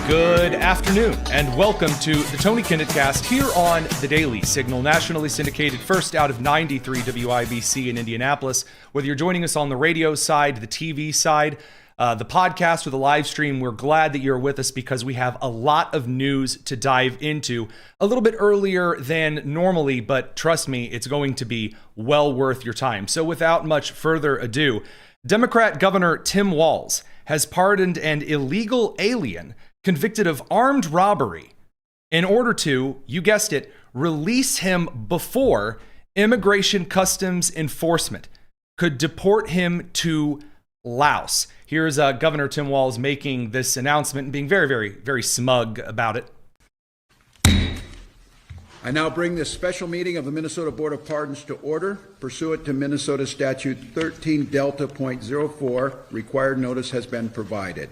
Good afternoon, and welcome to the Tony Kinnett Cast here on The Daily Signal, nationally syndicated first out of 93 WIBC in Indianapolis. Whether you're joining us on the radio side, the TV side, the podcast, or the live stream, we're glad that you're with us because we have a lot of news to dive into a little bit earlier than normally, but trust me, it's going to be well worth your time. So without much further ado, Democrat Governor Tim Walz has pardoned an illegal alien convicted of armed robbery in order to, you guessed it, release him before Immigration Customs Enforcement could deport him to Laos. Here's Governor Tim Walz making this announcement and being very, very, very smug about it. I now bring this special meeting of the Minnesota Board of Pardons to order. Pursuant to Minnesota Statute 13-Delta.04, required notice has been provided.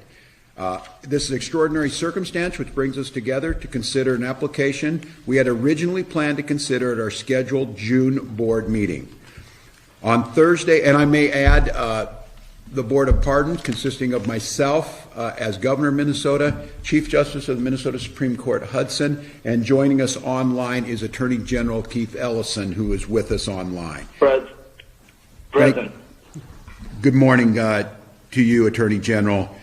This is an extraordinary circumstance which brings us together to consider an application we had originally planned to consider at our scheduled June board meeting. On Thursday, and I may add, the Board of Pardons, consisting of myself as Governor of Minnesota, Chief Justice of the Minnesota Supreme Court Hudson, and joining us online is Attorney General Allison, who is with us online. Present. Good morning to you, Attorney General.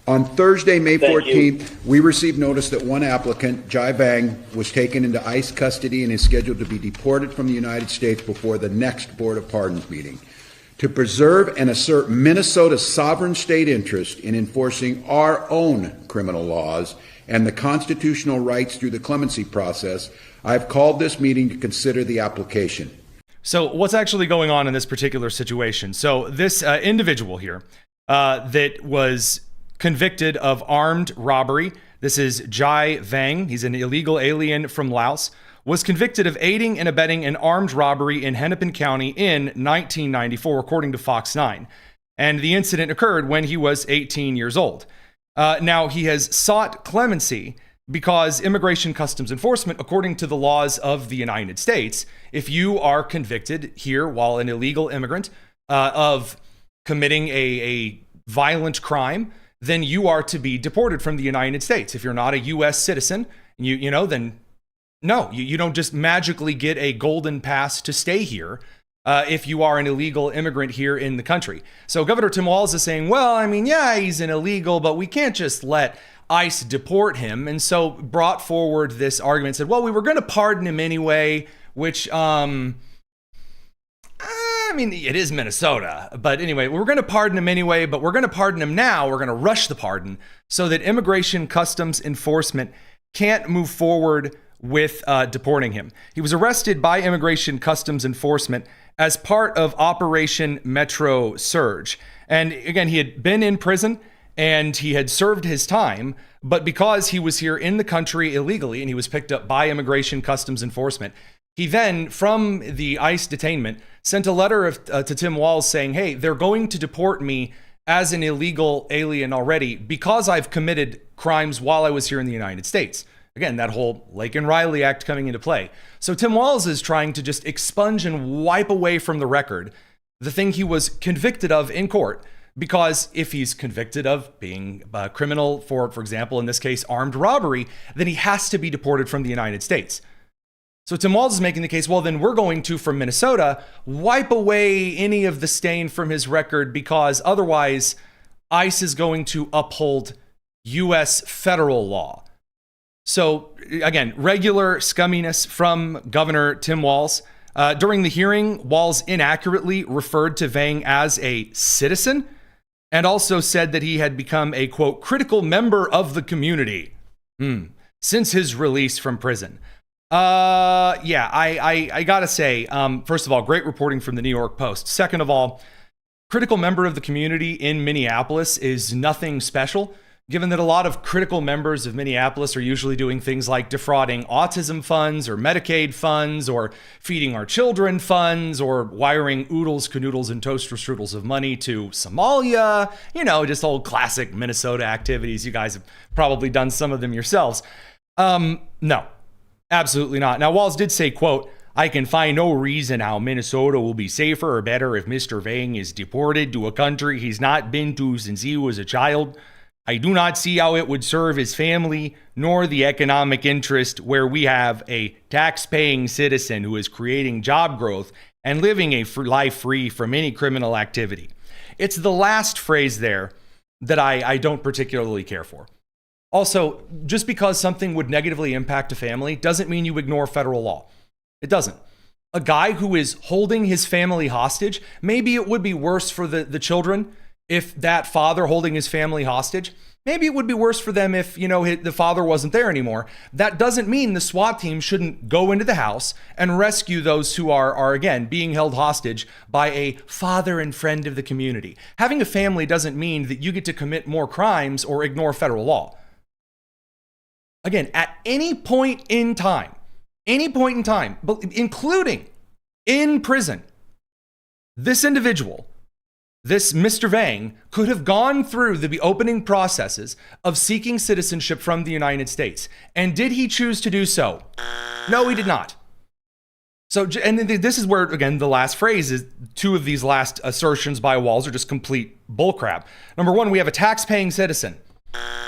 On Thursday, May 14th, we received notice that one applicant, Jai Vang, was taken into ICE custody and is scheduled to be deported from the United States before the next Board of Pardons meeting. To preserve and assert Minnesota's sovereign state interest in enforcing our own criminal laws and the constitutional rights through the clemency process, I've called this meeting to consider the application. So what's actually going on in this particular situation? So this individual here that was convicted of armed robbery. This is Jai Vang. He's an illegal alien from Laos. Was convicted of aiding and abetting an armed robbery in Hennepin County in 1994, according to Fox 9. And the incident occurred when he was 18 years old. Now, he has sought clemency because Immigration Customs Enforcement, according to the laws of the United States, if you are convicted here while an illegal immigrant of committing a violent crime, then you are to be deported from the United States. If you're not a U.S. citizen, then no, you don't just magically get a golden pass to stay here if you are an illegal immigrant here in the country. So Governor Tim Walz is saying, well, yeah, he's an illegal, but we can't just let ICE deport him. And so brought forward this argument, said, well, we were going to pardon him anyway, which, it is Minnesota, but anyway, we're going to pardon him anyway, but we're going to pardon him now. We're going to rush the pardon so that Immigration Customs Enforcement can't move forward with deporting him. He was arrested by Immigration Customs Enforcement as part of Operation Metro Surge. And again, he had been in prison and he had served his time, but because he was here in the country illegally and he was picked up by Immigration Customs Enforcement, he then, from the ICE detainment, sent a letter to Tim Walz saying, hey, they're going to deport me as an illegal alien already because I've committed crimes while I was here in the United States. Again, that whole Lake and Riley Act coming into play. So Tim Walz is trying to just expunge and wipe away from the record the thing he was convicted of in court, because if he's convicted of being a criminal for example, in this case, armed robbery, then he has to be deported from the United States. So Tim Walz is making the case, well, then we're going to, from Minnesota, wipe away any of the stain from his record because otherwise ICE is going to uphold U.S. federal law. So again, regular scumminess from Governor Tim Walz. During the hearing, Walz inaccurately referred to Vang as a citizen and also said that he had become a, quote, critical member of the community since his release from prison. I gotta say, first of all, great reporting from the New York Post. Second of all, critical member of the community in Minneapolis is nothing special, given that a lot of critical members of Minneapolis are usually doing things like defrauding autism funds or Medicaid funds or feeding our children funds or wiring oodles, canoodles, and toaster strudels of money to Somalia. Just old classic Minnesota activities. You guys have probably done some of them yourselves. No. Absolutely not. Now, Walz did say, quote, I can find no reason how Minnesota will be safer or better if Mr. Vang is deported to a country he's not been to since he was a child. I do not see how it would serve his family nor the economic interest where we have a tax-paying citizen who is creating job growth and living a life free from any criminal activity. It's the last phrase there that I don't particularly care for. Also, just because something would negatively impact a family doesn't mean you ignore federal law. It doesn't. A guy who is holding his family hostage, maybe it would be worse for the children if that father holding his family hostage, maybe it would be worse for them if, the father wasn't there anymore. That doesn't mean the SWAT team shouldn't go into the house and rescue those who are again, being held hostage by a father and friend of the community. Having a family doesn't mean that you get to commit more crimes or ignore federal law. Again, at any point in time, including in prison, this individual, this Mr. Vang, could have gone through the opening processes of seeking citizenship from the United States. And did he choose to do so? No, he did not. So, and this is where, again, the last phrase is, two of these last assertions by Walz are just complete bullcrap. Number one, we have a tax-paying citizen.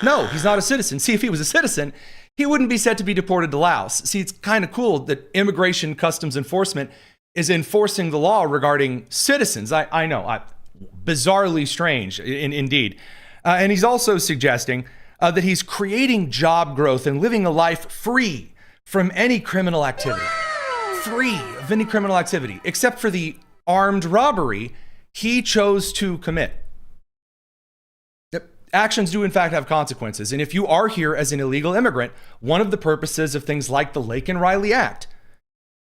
No, he's not a citizen. See, if he was a citizen, he wouldn't be set to be deported to Laos. See, it's kind of cool that Immigration Customs Enforcement is enforcing the law regarding citizens. I know, bizarrely strange, indeed. And he's also suggesting that he's creating job growth and living a life free from any criminal activity. Free of any criminal activity, except for the armed robbery he chose to commit. Actions do in fact have consequences. And if you are here as an illegal immigrant, one of the purposes of things like the Laken-Riley Act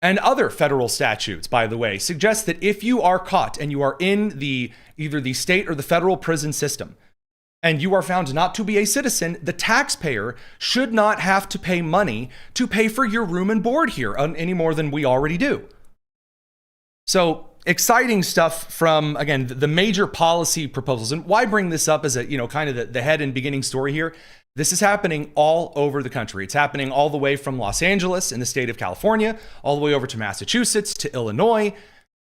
and other federal statutes, by the way, suggests that if you are caught and you are in either the state or the federal prison system, and you are found not to be a citizen, the taxpayer should not have to pay money to pay for your room and board here any more than we already do. So exciting stuff from, again, the major policy proposals. And why bring this up as a, kind of the head and beginning story here? This is happening all over the country. It's happening all the way from Los Angeles in the state of California, all the way over to Massachusetts, to Illinois.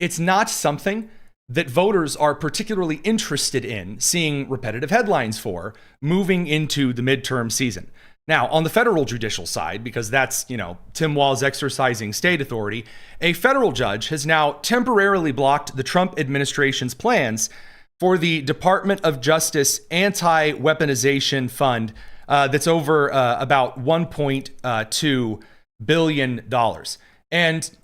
It's not something that voters are particularly interested in seeing repetitive headlines for moving into the midterm season. Now, on the federal judicial side, because that's, Tim Walz exercising state authority, a federal judge has now temporarily blocked the Trump administration's plans for the Department of Justice anti-weaponization fund that's over about $1.2 billion. And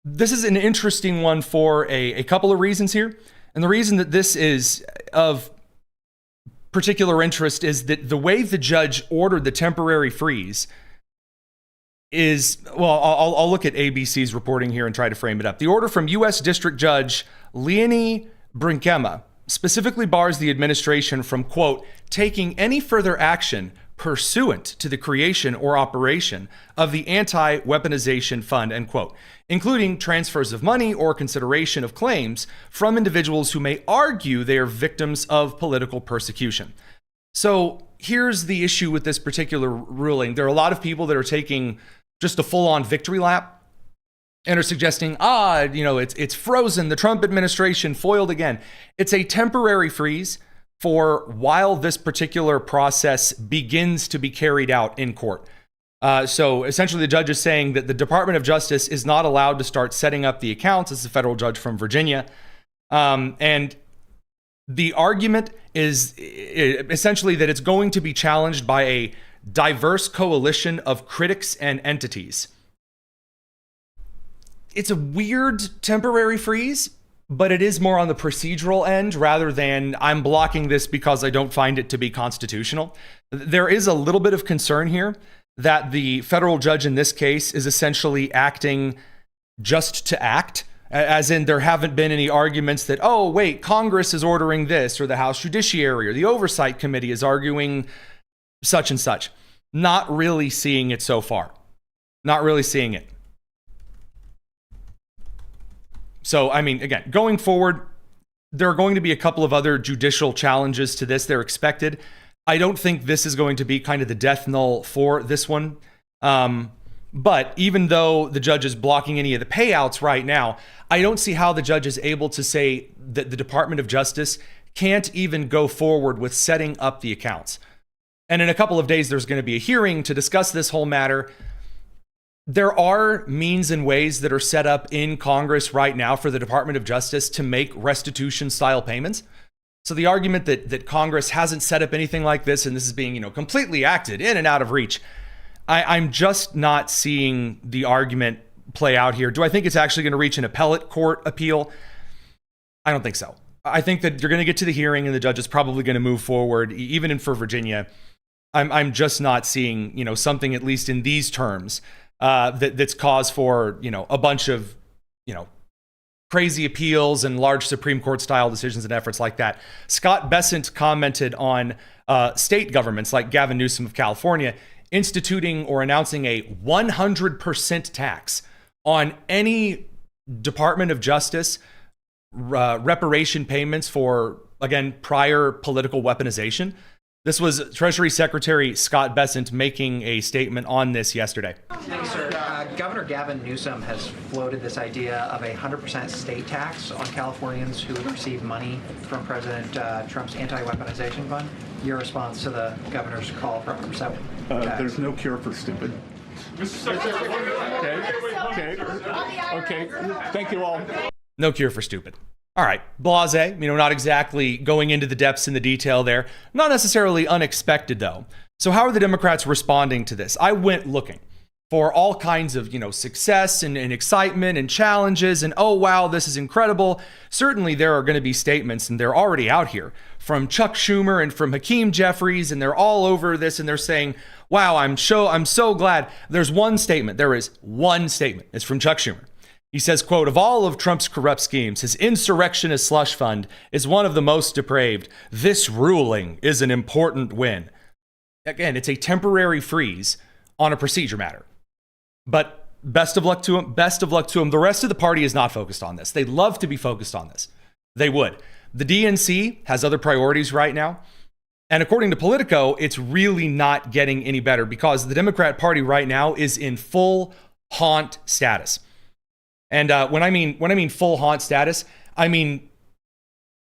this is an interesting one for a couple of reasons here. And the reason that this is of particular interest is that the way the judge ordered the temporary freeze is, well, I'll look at ABC's reporting here and try to frame it up. The order from U.S. District Judge Leonie Brinkema specifically bars the administration from, quote, taking any further action pursuant to the creation or operation of the anti-weaponization fund, end quote, including transfers of money or consideration of claims from individuals who may argue they are victims of political persecution. So here's the issue with this particular ruling. There are a lot of people that are taking just a full-on victory lap and are suggesting, it's frozen. The Trump administration foiled again. It's a temporary freeze for while this particular process begins to be carried out in court. So essentially the judge is saying that the Department of Justice is not allowed to start setting up the accounts. This is a federal judge from Virginia. And the argument is essentially that it's going to be challenged by a diverse coalition of critics and entities. It's a weird temporary freeze, but it is more on the procedural end rather than I'm blocking this because I don't find it to be constitutional. There is a little bit of concern here that the federal judge in this case is essentially acting just to act, as in there haven't been any arguments that, oh, wait, Congress is ordering this, or the House Judiciary or the Oversight Committee is arguing such and such. Not really seeing it so far. Not really seeing it. So, I mean, again, going forward, there are going to be a couple of other judicial challenges to this. They're expected. I don't think this is going to be kind of the death knell for this one. But even though the judge is blocking any of the payouts right now, I don't see how the judge is able to say that the Department of Justice can't even go forward with setting up the accounts. And in a couple of days, there's going to be a hearing to discuss this whole matter. There are means and ways that are set up in Congress right now for the Department of Justice to make restitution style payments. So the argument that Congress hasn't set up anything like this and this is being, completely acted in and out of reach, I'm just not seeing the argument play out here. Do I think it's actually going to reach an appellate court appeal? I don't think so. I think that you're going to get to the hearing and the judge is probably going to move forward, even for Virginia. I'm just not seeing, something at least in these terms that's cause for, a bunch of, crazy appeals and large Supreme Court style decisions and efforts like that. Scott Bessent commented on state governments like Gavin Newsom of California instituting or announcing a 100% tax on any Department of Justice reparation payments for, again, prior political weaponization. This was Treasury Secretary Scott Bessent making a statement on this yesterday. Thanks, sir. Governor Gavin Newsom has floated this idea of a 100% state tax on Californians who receive money from President Trump's anti-weaponization fund. Your response to the governor's call for 100% tax? There's no cure for stupid. Okay. Thank you all. No cure for stupid. All right, blasé, not exactly going into the depths and the detail there. Not necessarily unexpected, though. So how are the Democrats responding to this? I went looking for all kinds of, success and excitement and challenges and, oh, wow, this is incredible. Certainly there are going to be statements, and they're already out here, from Chuck Schumer and from Hakeem Jeffries, and they're all over this, and they're saying, wow, I'm so glad. There's one statement. There is one statement. It's from Chuck Schumer. He says, quote, of all of Trump's corrupt schemes, his insurrectionist slush fund is one of the most depraved. This ruling is an important win. Again, it's a temporary freeze on a procedure matter. But best of luck to him. Best of luck to him. The rest of the party is not focused on this. They'd love to be focused on this. They would. The DNC has other priorities right now. And according to Politico, it's really not getting any better because the Democrat Party right now is in full haunt status. And when I mean full haunt status, I mean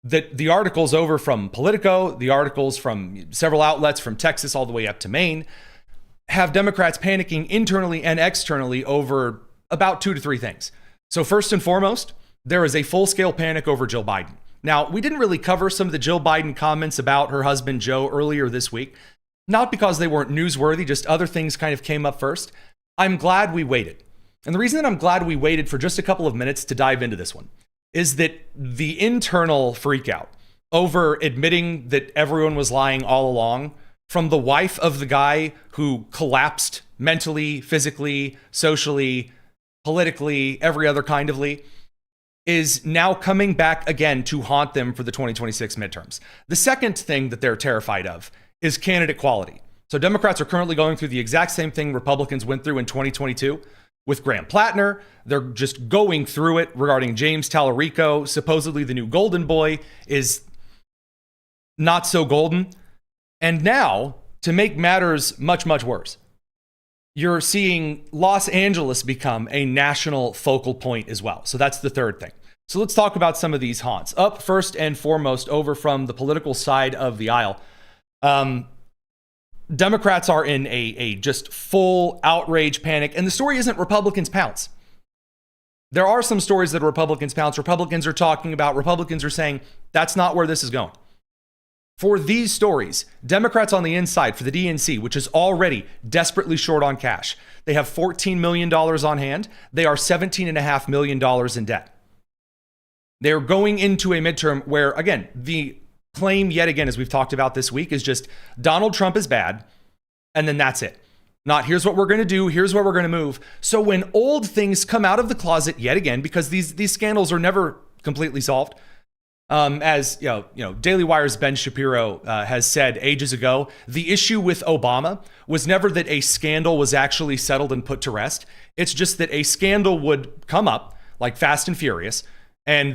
that the articles over from Politico, the articles from several outlets from Texas all the way up to Maine, have Democrats panicking internally and externally over about 2 to 3 things. So first and foremost, there is a full-scale panic over Jill Biden. Now, we didn't really cover some of the Jill Biden comments about her husband Joe earlier this week, not because they weren't newsworthy, just other things kind of came up first. I'm glad we waited. And the reason that I'm glad we waited for just a couple of minutes to dive into this one is that the internal freakout over admitting that everyone was lying all along, from the wife of the guy who collapsed mentally, physically, socially, politically, every other kind ofly, is now coming back again to haunt them for the 2026 midterms. The second thing that they're terrified of is candidate quality. So Democrats are currently going through the exact same thing Republicans went through in 2022. With Graham Platner, they're just going through it regarding James Tallarico. Supposedly the new golden boy is not so golden. And now, to make matters much, much worse, you're seeing Los Angeles become a national focal point as well. So that's the third thing. So let's talk about some of these haunts. Up first and foremost, over from the political side of the aisle, Democrats are in a just full outrage panic. And the story isn't Republicans pounce. There are some stories that Republicans pounce. Republicans are talking about, Republicans are saying, that's not where this is going. For these stories, Democrats on the inside, for the DNC, which is already desperately short on cash, they have $14 million on hand. They are $17.5 million in debt. They're going into a midterm where, again, the claim yet again, as we've talked about this week, is just Donald Trump is bad, and then that's it. Not here's what we're going to do, here's where we're going to move. So when old things come out of the closet yet again, because these scandals are never completely solved, as Daily Wire's Ben Shapiro has said ages ago, the issue with Obama was never that a scandal was actually settled and put to rest. It's just that a scandal would come up like Fast and Furious, and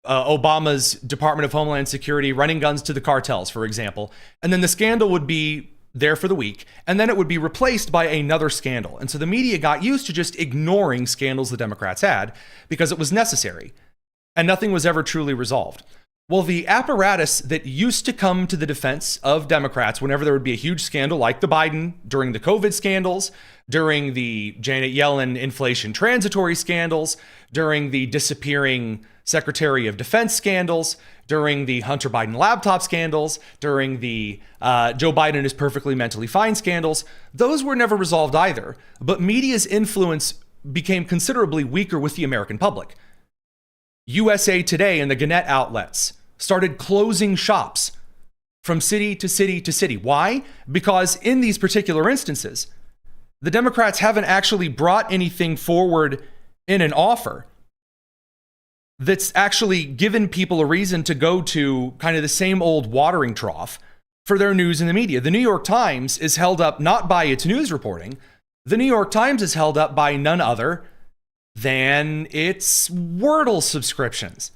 Obama's Department of Homeland Security running guns to the cartels, for example, and then the scandal would be there for the week, and then it would be replaced by another scandal. And so the media got used to just ignoring scandals the Democrats had because it was necessary. And nothing was ever truly resolved. Well, the apparatus that used to come to the defense of Democrats whenever there would be a huge scandal like the Biden, during the COVID scandals, during the Janet Yellen inflation transitory scandals, during the disappearing Secretary of Defense scandals, during the Hunter Biden laptop scandals, during the Joe Biden is perfectly mentally fine scandals, those were never resolved either. But media's influence became considerably weaker with the American public. USA Today and the Kinnett outlets started closing shops from city to city to city. Why? Because in these particular instances, the Democrats haven't actually brought anything forward in an offer that's actually given people a reason to go to kind of the same old watering trough for their news in the media. The New York Times is held up not by its news reporting. The New York Times is held up by none other than its Wordle subscriptions.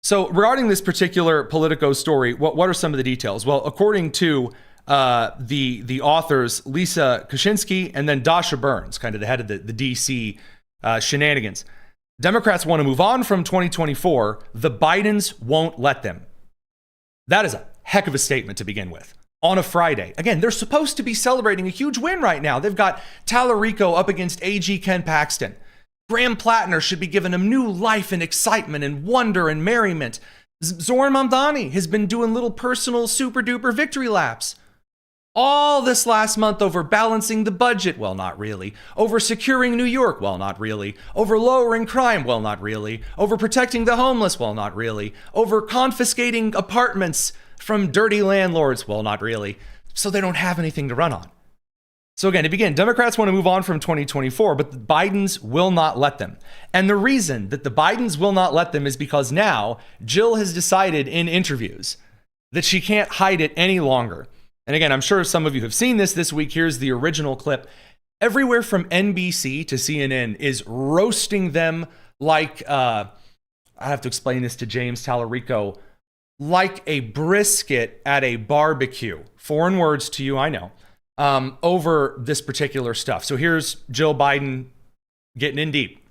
So regarding this particular Politico story, what are some of the details? Well, according to the authors, Lisa Kaczynski and then Dasha Burns, kind of the head of the DC shenanigans, Democrats want to move on from 2024. The Bidens won't let them. That is a heck of a statement to begin with. On a Friday. Again, they're supposed to be celebrating a huge win right now. They've got Tallarico up against AG Ken Paxton. Graham Platner should be given him new life and excitement and wonder and merriment. Zoran Mamdani has been doing little personal super duper victory laps. All this last month over balancing the budget. Well, not really. Over securing New York. Well, not really. Over lowering crime. Well, not really. Over protecting the homeless. Well, not really. Over confiscating apartments from dirty landlords. Well, not really. So they don't have anything to run on. So again, to begin, Democrats want to move on from 2024, but the Bidens will not let them. And the reason that the Bidens will not let them is because now Jill has decided in interviews that she can't hide it any longer. And again, I'm sure some of you have seen this week. Here's the original clip. Everywhere from NBC to CNN is roasting them like, I have to explain this to James Tallarico, like a brisket at a barbecue. Foreign words to you, I know, over this particular stuff. So here's Jill Biden getting in deep.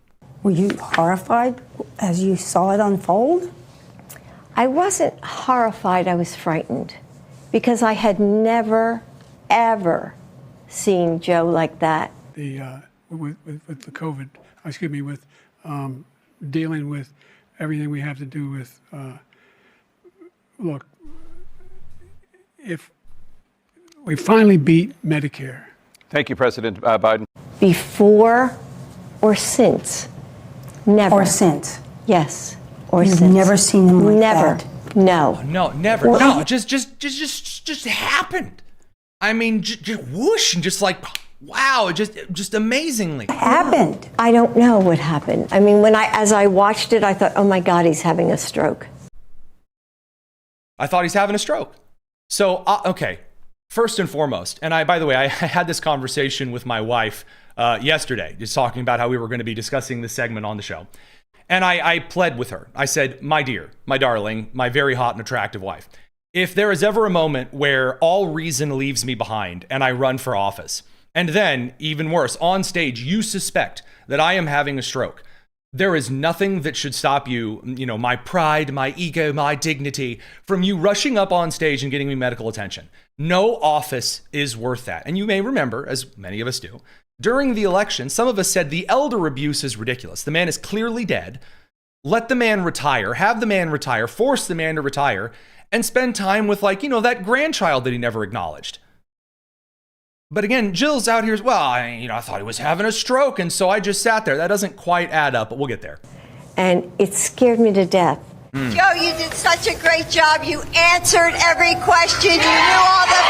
Were you horrified as you saw it unfold? I wasn't horrified, I was frightened because I had never, ever seen Joe like that. With the COVID, with dealing with everything we have to do with, look, if we finally beat Medicare. Thank you, President Biden. Before or since? Never. Or since? Yes. Or You've since. never seen him like never. that? No. No, never. Well, No, just happened. I mean, just whoosh, and just like, wow, just amazingly. Happened. I don't know what happened. I mean, as I watched it, I thought, oh my God, he's having a stroke. I thought he's having a stroke. So, okay, first and foremost, and by the way, I had this conversation with my wife yesterday, just talking about how we were going to be discussing this segment on the show. And I pled with her. I said, my dear, my darling, my very hot and attractive wife, if there is ever a moment where all reason leaves me behind and I run for office, and then, even worse, on stage, you suspect that I am having a stroke, there is nothing that should stop you, my pride, my ego, my dignity, from you rushing up on stage and getting me medical attention. No office is worth that. And you may remember, as many of us do, during the election, some of us said the elder abuse is ridiculous. The man is clearly dead. Let the man retire, have the man retire, force the man to retire, and spend time with, that grandchild that he never acknowledged. But again, Jill's out here, I thought he was having a stroke, and so I just sat there. That doesn't quite add up, but we'll get there. And it scared me to death. Joe, you did such a great job. You answered every question. You knew all the...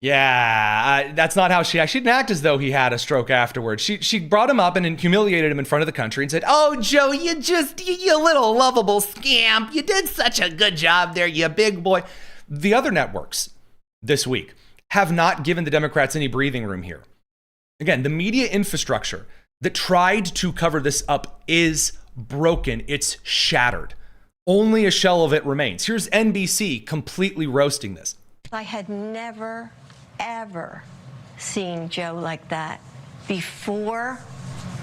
Yeah, that's not how she didn't act as though he had a stroke afterwards. She brought him up and humiliated him in front of the country and said, "Oh, Joe, you little lovable scamp. You did such a good job there, you big boy." The other networks this week have not given the Democrats any breathing room here. Again, the media infrastructure that tried to cover this up is broken. It's shattered. Only a shell of it remains. Here's NBC completely roasting this. I had never, ever seen Joe like that before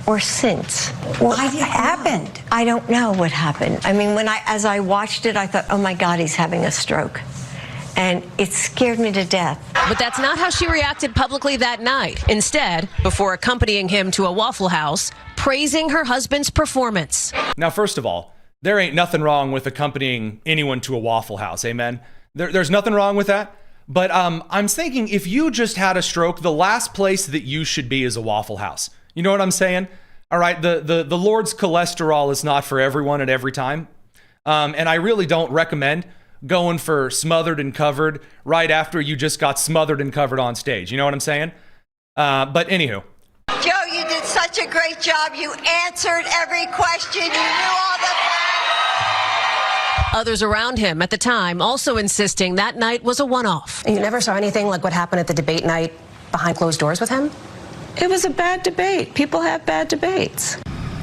or since? What happened? I don't know what happened. I mean, as I watched it, I thought, oh my God, he's having a stroke. And it scared me to death. But that's not how she reacted publicly that night. Instead, before accompanying him to a Waffle House, praising her husband's performance. Now, first of all, there ain't nothing wrong with accompanying anyone to a Waffle House, amen? There's nothing wrong with that. But I'm thinking if you just had a stroke, the last place that you should be is a Waffle House. You know what I'm saying? All right, the Lord's cholesterol is not for everyone at every time. And I really don't recommend going for smothered and covered right after you just got smothered and covered on stage. You know what I'm saying? But anywho. Joe, you did such a great job. You answered every question. You knew all the Others around him at the time also insisting that night was a one-off. You never saw anything like what happened at the debate night behind closed doors with him? It was a bad debate. People have bad debates.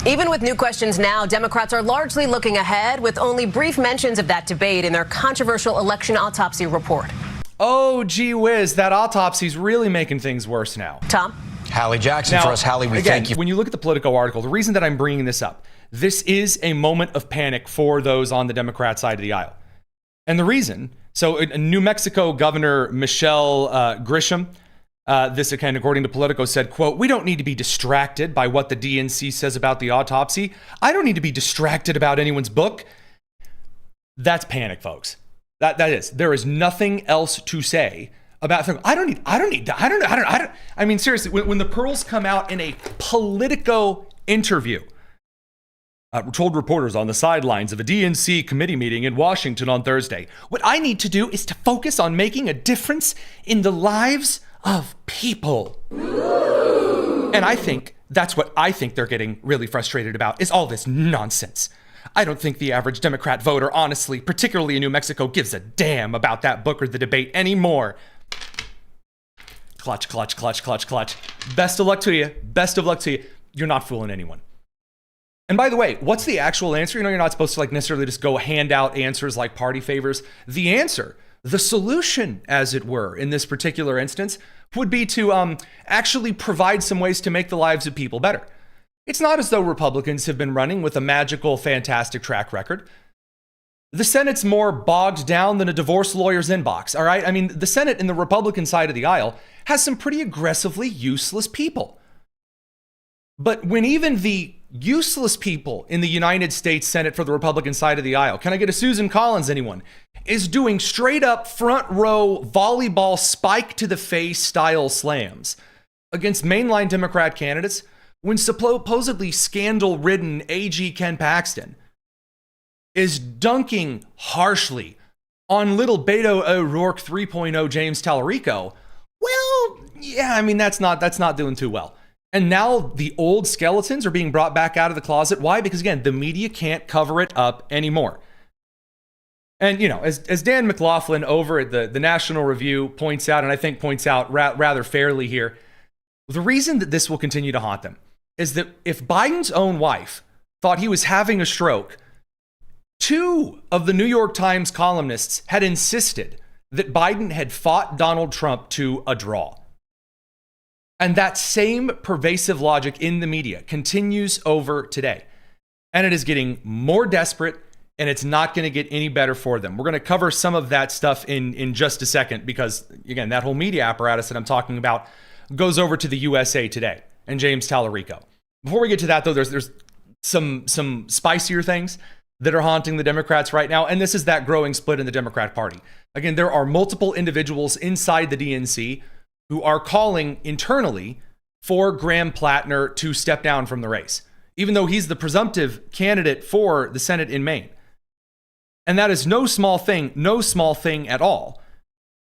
Even with new questions now, Democrats are largely looking ahead with only brief mentions of that debate in their controversial election autopsy report. Oh, gee whiz, that autopsy's really making things worse now. Tom? Hallie Jackson for us. Hallie, we thank you. When you look at the Politico article, the reason that I'm bringing this up, this is a moment of panic for those on the Democrat side of the aisle. And the reason, so New Mexico Governor Michelle Grisham, this again, according to Politico, said, quote, "We don't need to be distracted by what the DNC says about the autopsy. I don't need to be distracted about anyone's book." That's panic, folks. That is. There is nothing else to say about. I mean, seriously, when the pearls come out in a Politico interview, told reporters on the sidelines of a DNC committee meeting in Washington on Thursday, "What I need to do is to focus on making a difference in the lives of people." And I think that's what I think they're getting really frustrated about is all this nonsense. I don't think the average Democrat voter, honestly, particularly in New Mexico, gives a damn about that book or the debate anymore. Clutch, clutch, clutch, clutch, clutch. Best of luck to you. Best of luck to you. You're not fooling anyone. And by the way, what's the actual answer? You know, you're not supposed to necessarily just go hand out answers like party favors. The answer, the solution, as it were, in this particular instance, would be to actually provide some ways to make the lives of people better. It's not as though Republicans have been running with a magical, fantastic track record. The Senate's more bogged down than a divorce lawyer's inbox, all right? I mean, the Senate in the Republican side of the aisle has some pretty aggressively useless people. But when even the useless people in the United States Senate for the Republican side of the aisle, can I get a Susan Collins, anyone, is doing straight up front row volleyball spike to the face style slams against mainline Democrat candidates, when supposedly scandal-ridden AG Ken Paxton is dunking harshly on little Beto O'Rourke 3.0 James Tallarico, well, yeah, I mean, that's not doing too well. And now the old skeletons are being brought back out of the closet. Why? Because again, the media can't cover it up anymore. And, you know, as Dan McLaughlin over at the National Review points out, and I think points out rather fairly here, the reason that this will continue to haunt them is that if Biden's own wife thought he was having a stroke, 2 of the New York Times columnists had insisted that Biden had fought Donald Trump to a draw. And that same pervasive logic in the media continues over today. And it is getting more desperate, and it's not going to get any better for them. We're going to cover some of that stuff in just a second because, again, that whole media apparatus that I'm talking about goes over to the USA Today and James Tallarico. Before we get to that, though, there's some spicier things that are haunting the Democrats right now, and this is that growing split in the Democrat Party. Again, there are multiple individuals inside the DNC who are calling internally for Graham Platner to step down from the race, even though he's the presumptive candidate for the Senate in Maine. And that is no small thing at all.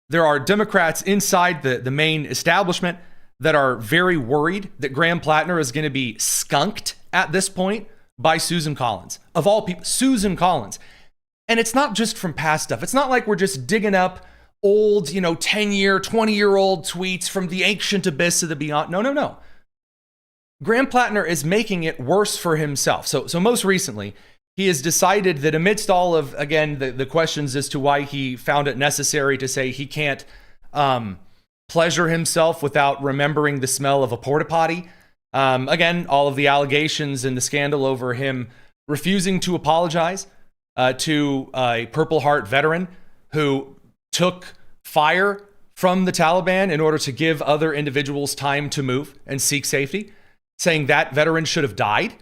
There are Democrats inside the Maine establishment that are very worried that Graham Platner is going to be skunked at this point by Susan Collins. Of all people, Susan Collins. And it's not just from past stuff. It's not like we're just digging up old, 10-year, 20-year-old tweets from the ancient abyss of the beyond. No. Graham Platner is making it worse for himself. So most recently, he has decided that amidst all of, again, the questions as to why he found it necessary to say he can't pleasure himself without remembering the smell of a porta potty, Again, all of the allegations and the scandal over him refusing to apologize to a Purple Heart veteran who took fire from the Taliban in order to give other individuals time to move and seek safety, saying that veteran should have died.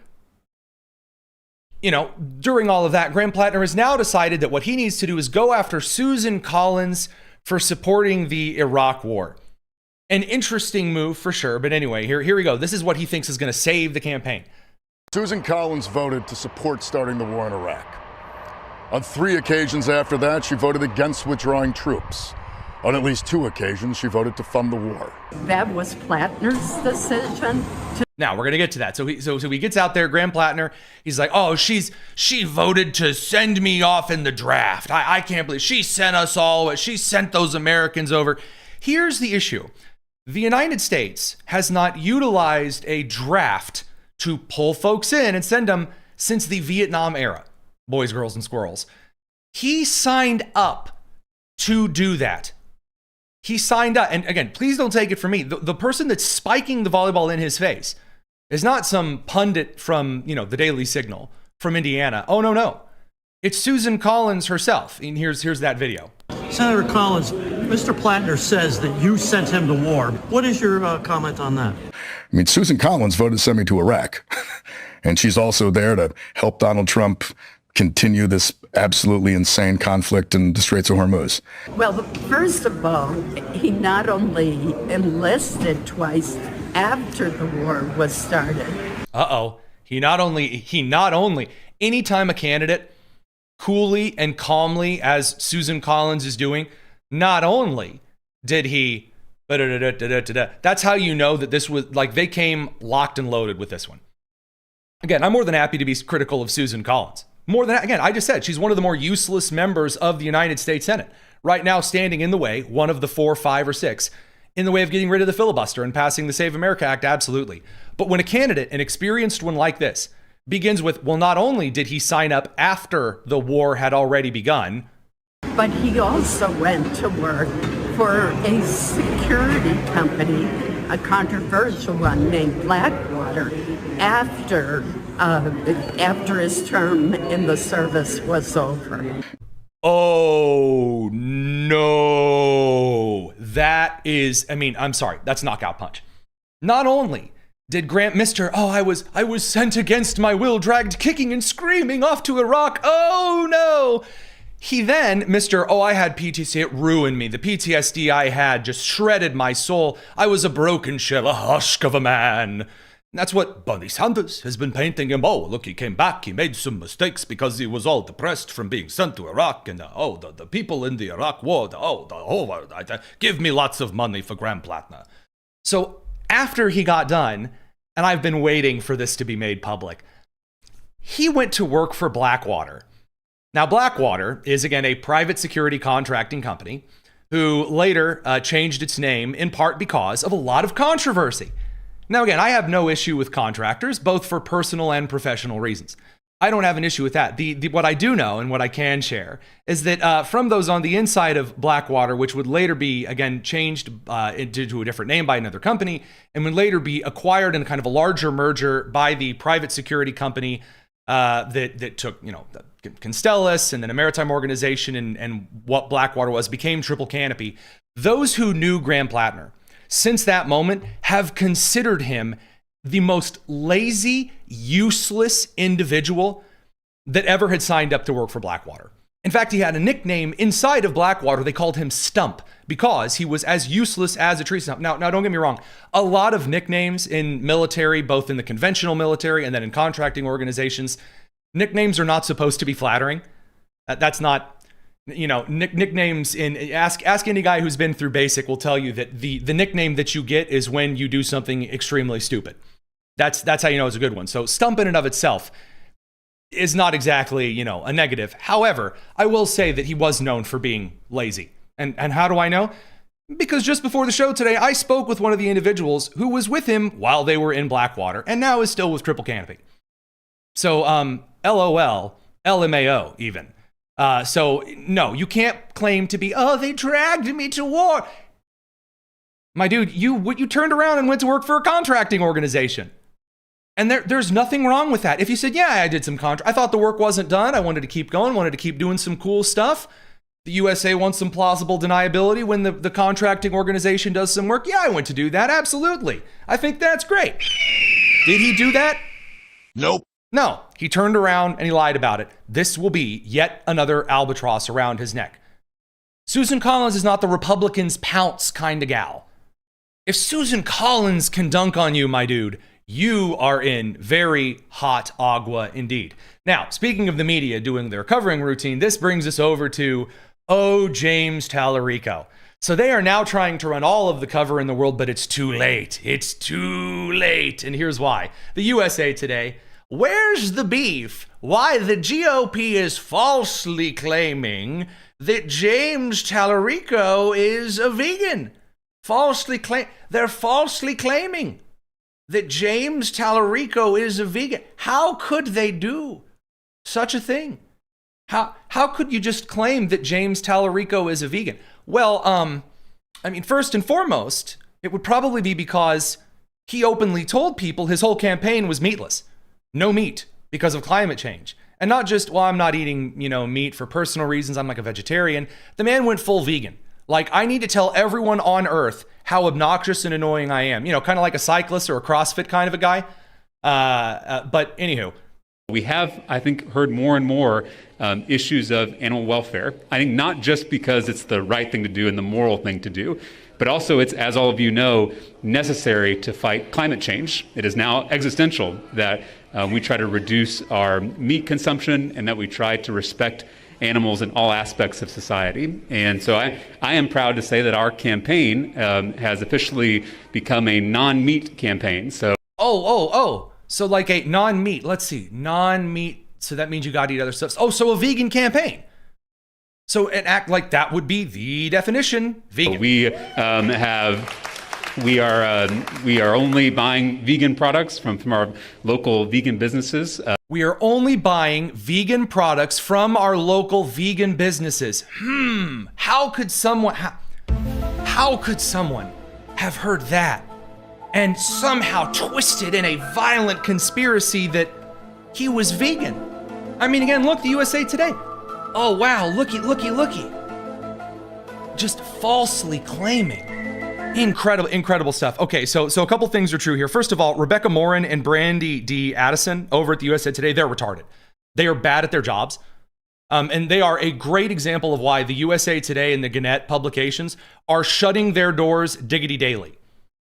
During all of that, Graham Platner has now decided that what he needs to do is go after Susan Collins for supporting the Iraq war. An interesting move for sure, but anyway, here we go. This is what he thinks is going to save the campaign. Susan Collins voted to support starting the war in Iraq. On 3 occasions after that, she voted against withdrawing troops. On at least 2 occasions, she voted to fund the war. That was Platner's decision. Now, we're going to get to that. So he gets out there, Graham Platner. He's like, oh, she voted to send me off in the draft. I can't believe she sent us all. She sent those Americans over. Here's the issue. The United States has not utilized a draft to pull folks in and send them since the Vietnam era. Boys, girls, and squirrels. He signed up to do that. He signed up. And again, please don't take it from me. The person that's spiking the volleyball in his face is not some pundit from, the Daily Signal from Indiana. Oh, no. It's Susan Collins herself. And here's that video. Senator Collins, Mr. Platner says that you sent him to war. What is your comment on that? I mean, Susan Collins voted to send me to Iraq. And she's also there to help Donald Trump continue this absolutely insane conflict in the Straits of Hormuz. Well, first of all, he not only enlisted twice after the war was started. He not only, anytime a candidate coolly and calmly, as Susan Collins is doing, not only did he, that's how you know that this was, like, they came locked and loaded with this one. Again, I'm more than happy to be critical of Susan Collins. More than, again, I just said she's one of the more useless members of the United States Senate. Right now, standing in the way, one of the 4, 5, or 6, in the way of getting rid of the filibuster and passing the Save America Act, absolutely. But when a candidate, an experienced one like this, begins with, well, not only did he sign up after the war had already begun, but he also went to work for a security company, a controversial one named Blackwater, after his term in the service was over. Oh, no. That is, I'm sorry, that's knockout punch. Not only did Grant I was sent against my will, dragged kicking and screaming off to Iraq. Oh, no. He then, I had PTSD, it ruined me. The PTSD I had just shredded my soul. I was a broken shell, a husk of a man. And that's what Bernie Sanders has been painting him. Oh, look, he came back. He made some mistakes because he was all depressed from being sent to Iraq. And the people in the Iraq war, the whole world, give me lots of money for Graham Platner. So after he got done, and I've been waiting for this to be made public, he went to work for Blackwater. Now, Blackwater is, again, a private security contracting company who later changed its name in part because of a lot of controversy. Now, again, I have no issue with contractors, both for personal and professional reasons. I don't have an issue with that. What I do know and what I can share is that from those on the inside of Blackwater, which would later be, again, changed into a different name by another company, and would later be acquired in kind of a larger merger by the private security company that took, Constellus and then a maritime organization and what Blackwater was became Triple Canopy. Those who knew Graham Platner since that moment have considered him the most lazy, useless individual that ever had signed up to work for Blackwater. In fact, he had a nickname inside of Blackwater. They called him Stump because he was as useless as a tree stump. Now, don't get me wrong. A lot of nicknames in military, both in the conventional military and then in contracting organizations, nicknames are not supposed to be flattering. That's not... nicknames ask any guy who's been through basic will tell you that the nickname that you get is when you do something extremely stupid. That's how you know it's a good one. So Stump in and of itself is not exactly, a negative. However, I will say that he was known for being lazy. And how do I know? Because just before the show today, I spoke with one of the individuals who was with him while they were in Blackwater and now is still with Triple Canopy. So, LOL, LMAO even. So, no, you can't claim to be, they dragged me to war. My dude, you turned around and went to work for a contracting organization. And there's nothing wrong with that. If you said, yeah, I did some I thought the work wasn't done. I wanted to keep going, wanted to keep doing some cool stuff. The USA wants some plausible deniability when the contracting organization does some work. Yeah, I went to do that. Absolutely. I think that's great. Did he do that? Nope. No, he turned around and he lied about it. This will be yet another albatross around his neck. Susan Collins is not the Republicans pounce kind of gal. If Susan Collins can dunk on you, my dude, you are in very hot agua indeed. Now, speaking of the media doing their covering routine, this brings us over to, James Tallarico. So they are now trying to run all of the cover in the world, but it's too late. It's too late. And here's why. The USA Today, where's the beef? Why the GOP is falsely claiming that James Tallarico is a vegan. They're falsely claiming that James Tallarico is a vegan. How could they do such a thing? How could you just claim that James Tallarico is a vegan? Well, I mean, first and foremost, it would probably be because he openly told people his whole campaign was meatless. No meat because of climate change. And not just, well, I'm not eating, meat for personal reasons. I'm like a vegetarian. The man went full vegan. Like, I need to tell everyone on earth how obnoxious and annoying I am. Kind of like a cyclist or a CrossFit kind of a guy. But anywho. We have, I think, heard more and more issues of animal welfare. I think not just because it's the right thing to do and the moral thing to do, but also it's, as all of you know, necessary to fight climate change. It is now existential that we try to reduce our meat consumption and that we try to respect animals in all aspects of society. And so I am proud to say that our campaign has officially become a non-meat campaign. So So like a non-meat, let's see, non-meat. So that means you got to eat other stuff. Oh, so a vegan campaign. So an act like that would be the definition, vegan. We are only buying vegan products from our local vegan businesses. We are only buying vegan products from our local vegan businesses. How could someone have heard that and somehow twisted in a violent conspiracy that he was vegan? I mean, again, look, the USA Today. Oh, wow, looky. Just falsely claiming. Incredible stuff. Okay, so a couple things are true here. First of all, Rebecca Morin and Brandy D. Addison over at the USA Today, they're retarded. They are bad at their jobs. And they are a great example of why the USA Today and the Kinnett publications are shutting their doors diggity daily.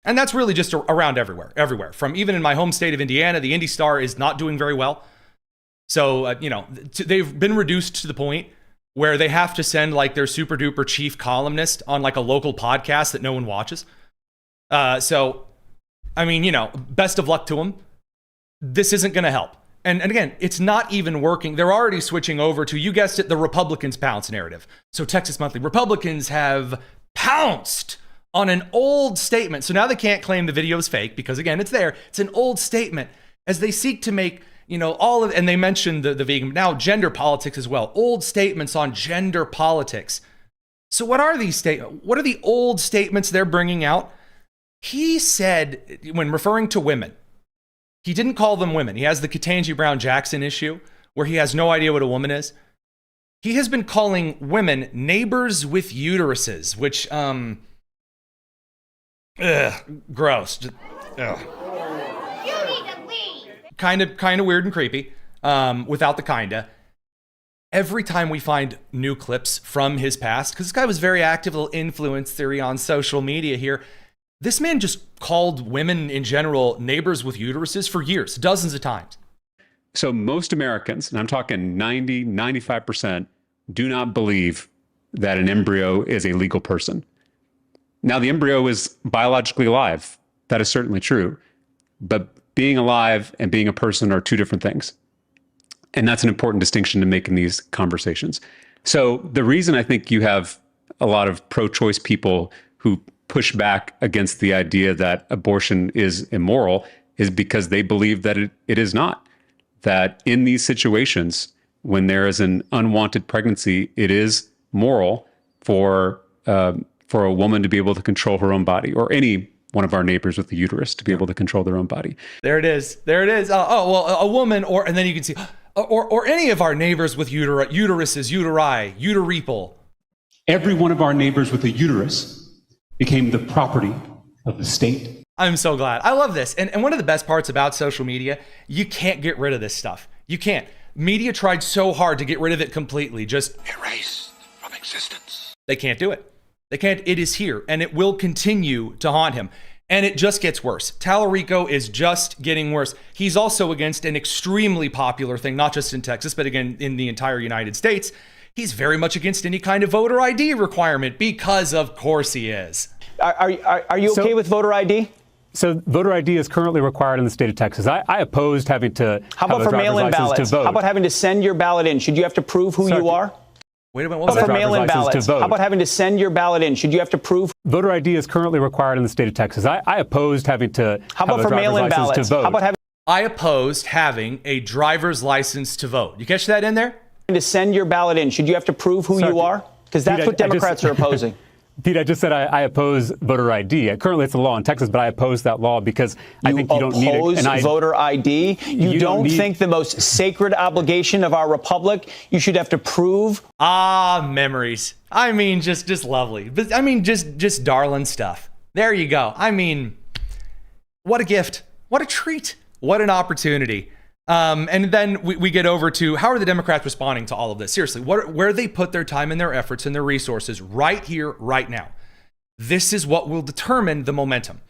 And that's really just around everywhere. From even in my home state of Indiana, the Indy Star is not doing very well. So, they've been reduced to the point where they have to send like their super duper chief columnist on like a local podcast that no one watches. So, I mean, best of luck to them. This isn't going to help. And again, it's not even working. They're already switching over to, you guessed it, the Republicans pounce narrative. So Texas Monthly, Republicans have pounced on an old statement. So now they can't claim the video is fake because, again, it's there. It's an old statement as they seek to make, and they mentioned the vegan, now gender politics as well. Old statements on gender politics. So what are these statements? What are the old statements they're bringing out? He said, when referring to women, he didn't call them women. He has the Ketanji Brown Jackson issue where he has no idea what a woman is. He has been calling women neighbors with uteruses, which, gross. Just, ugh. Kind of weird and creepy, without the kinda. Every time we find new clips from his past, because this guy was very active, little influence theory on social media here. This man just called women in general neighbors with uteruses for years, dozens of times. So most Americans, and I'm talking 95%, do not believe that an embryo is a legal person. Now, the embryo is biologically alive. That is certainly true. But being alive and being a person are two different things. And that's an important distinction to make in these conversations. So the reason I think you have a lot of pro-choice people who push back against the idea that abortion is immoral is because they believe that it is not. That in these situations, when there is an unwanted pregnancy, it is moral for a woman to be able to control her own body, or any one of our neighbors with a uterus to be able to control their own body. There it is. There it is. Well, a woman, and then you can see, or any of our neighbors with uteruses, uteripal. Every one of our neighbors with a uterus became the property of the state. I'm so glad. I love this. And one of the best parts about social media, you can't get rid of this stuff. You can't. Media tried so hard to get rid of it completely. Just erase from existence. They can't do it. They can't. It is here, and it will continue to haunt him. And it just gets worse. Tallarico is just getting worse. He's also against an extremely popular thing, not just in Texas, but again, in the entire United States. He's very much against any kind of voter ID requirement because, of course, he is. Are you okay with voter ID? So voter ID is currently required in the state of Texas. I opposed having to How about have a for mail-in driver's license ballots? to vote. How about having to send your ballot in? Should you have to prove who you are? Wait a minute, what was For that? mail-in ballots. How about having to send your ballot in? Should you have to prove? Voter ID is currently required in the state of Texas. I opposed having to How about have a for driver's mail-in license ballots? to vote. How about having I opposed having a driver's license to vote. You catch that in there? to send your ballot in? Should you have to prove who you are? Because that's Pete, what Democrats are opposing. Pete, I just said I oppose voter ID. Currently, it's a law in Texas, but I oppose that law because I think you don't need oppose voter ID? You don't think the most sacred obligation of our republic, you should have to prove? Memories. I mean, just lovely. But I mean, just darling stuff. There you go. I mean, what a gift. What a treat. What an opportunity. And then we get over to how are the Democrats responding to all of this? Seriously, where they put their time and their efforts and their resources right here, right now. This is what will determine the momentum.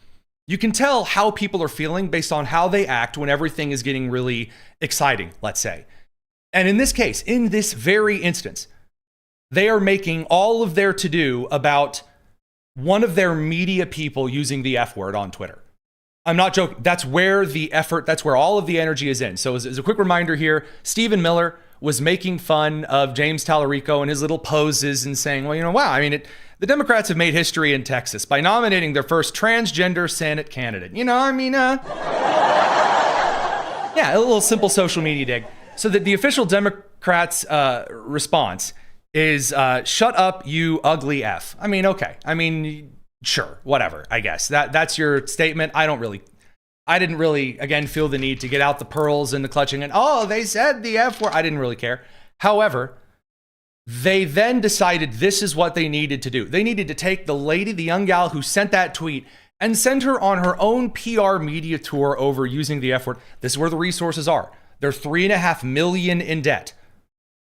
You can tell how people are feeling based on how they act when everything is getting really exciting, let's say. And in this case, in this very instance, they are making all of their to-do about one of their media people using the F word on Twitter. I'm not joking. That's where the effort, that's where all of the energy is in. So as a quick reminder here, Stephen Miller was making fun of James Tallarico and his little poses and saying, well, wow, I mean, the Democrats have made history in Texas by nominating their first transgender Senate candidate. Yeah, a little simple social media dig. So that the official Democrats' response is, shut up, you ugly F. I mean, okay. I mean, sure, whatever, I guess. That's your statement. I didn't really, again, feel the need to get out the pearls and the clutching and, they said the F word. I didn't really care. However, they then decided this is what they needed to do. They needed to take the lady, the young gal who sent that tweet and send her on her own PR media tour over using the F word. This is where the resources are. They're $3.5 million in debt.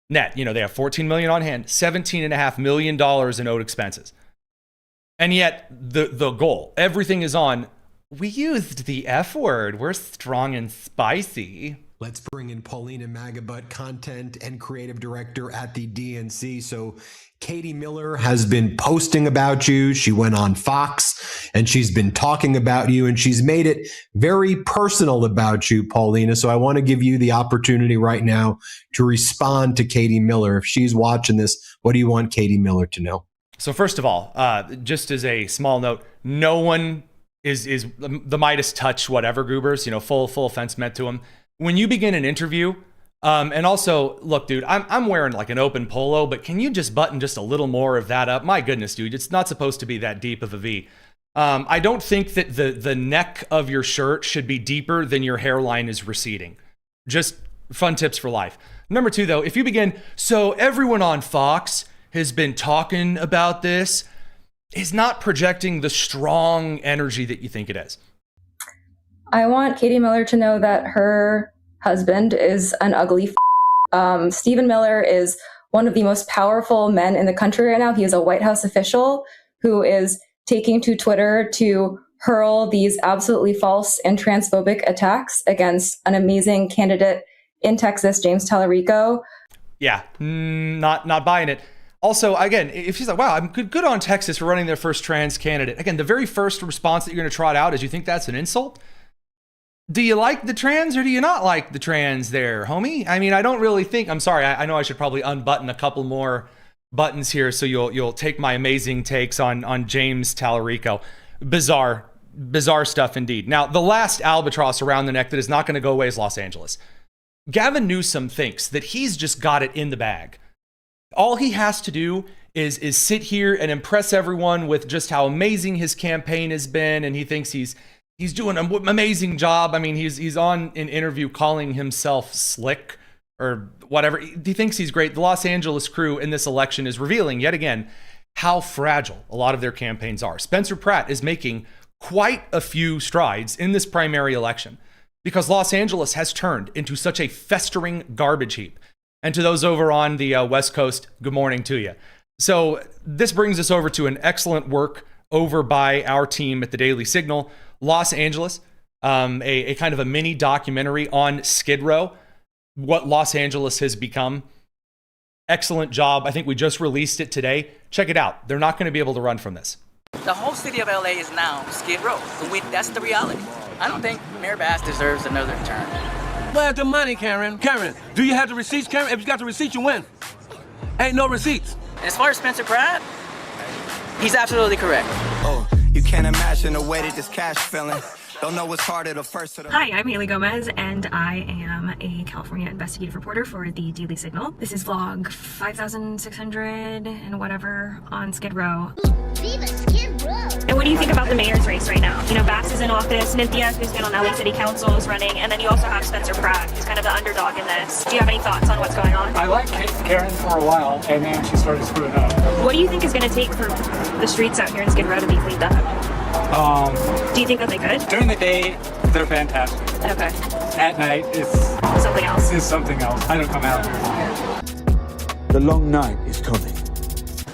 Net, they have $14 million on hand, $17.5 million in owed expenses. And yet the goal, everything is on, we used the F word. We're strong and spicy. Let's bring in Paulina Magabutt, content and creative director at the DNC. So Katie Miller has been posting about you. She went on Fox and she's been talking about you and she's made it very personal about you, Paulina. So I want to give you the opportunity right now to respond to Katie Miller. If she's watching this, what do you want Katie Miller to know? So first of all, just as a small note, no one is the Midas touch, whatever, goobers, full offense meant to him. When you begin an interview, and also, look, dude, I'm wearing like an open polo, but can you just button just a little more of that up? My goodness, dude, it's not supposed to be that deep of a V. I don't think that the neck of your shirt should be deeper than your hairline is receding. Just fun tips for life. Number two, though, if you begin, so everyone on Fox has been talking about this, is not projecting the strong energy that you think it is. I want Katie Miller to know that her husband is an ugly Stephen Miller is one of the most powerful men in the country right now. He is a White House official who is taking to Twitter to hurl these absolutely false and transphobic attacks against an amazing candidate in Texas, James Tallarico. Yeah, not buying it. Also, again, if she's like, wow, I'm good on Texas for running their first trans candidate. Again, the very first response that you're going to trot out is you think that's an insult? Do you like the trans or do you not like the trans there, homie? I mean, I don't really think, I'm sorry, I know I should probably unbutton a couple more buttons here so you'll take my amazing takes on James Tallarico. Bizarre stuff indeed. Now, the last albatross around the neck that is not going to go away is Los Angeles. Gavin Newsom thinks that he's just got it in the bag. All he has to do is sit here and impress everyone with just how amazing his campaign has been, and he thinks he's doing an amazing job. I mean, he's on an interview calling himself slick or whatever. He thinks he's great. The Los Angeles crew in this election is revealing yet again how fragile a lot of their campaigns are. Spencer Pratt is making quite a few strides in this primary election because Los Angeles has turned into such a festering garbage heap. And to those over on the West Coast, good morning to you. So this brings us over to an excellent work over by our team at the Daily Signal, Los Angeles, a kind of a mini documentary on Skid Row, what Los Angeles has become. Excellent job. I think we just released it today. Check it out. They're not going to be able to run from this. The whole city of LA is now Skid Row. That's the reality. I don't think Mayor Bass deserves another term. Where's the money, Karen? Karen, do you have the receipts, Karen? If you got the receipts, you win. Ain't no receipts. As far as Spencer Pratt, he's absolutely correct. Oh, you can't imagine the way that this cash feeling. Don't know what's harder, the first or the... Hi, I'm Haley Gomez, and I am a California investigative reporter for the Daily Signal. This is vlog 5,600 and whatever on Skid Row. Viva Skid Row! And what do you think about the mayor's race right now? You know, Bass is in office, Nithya, who's been on LA City Council, is running, and then you also have Spencer Pratt, who's kind of the underdog in this. Do you have any thoughts on what's going on? I liked Karen for a while, and then she started screwing up. What do you think is going to take for the streets out here in Skid Row to be cleaned up? Do you think that they could? During the day, they're fantastic. Okay. At night, it's something else. It's something else. I don't come out here. The long night is coming.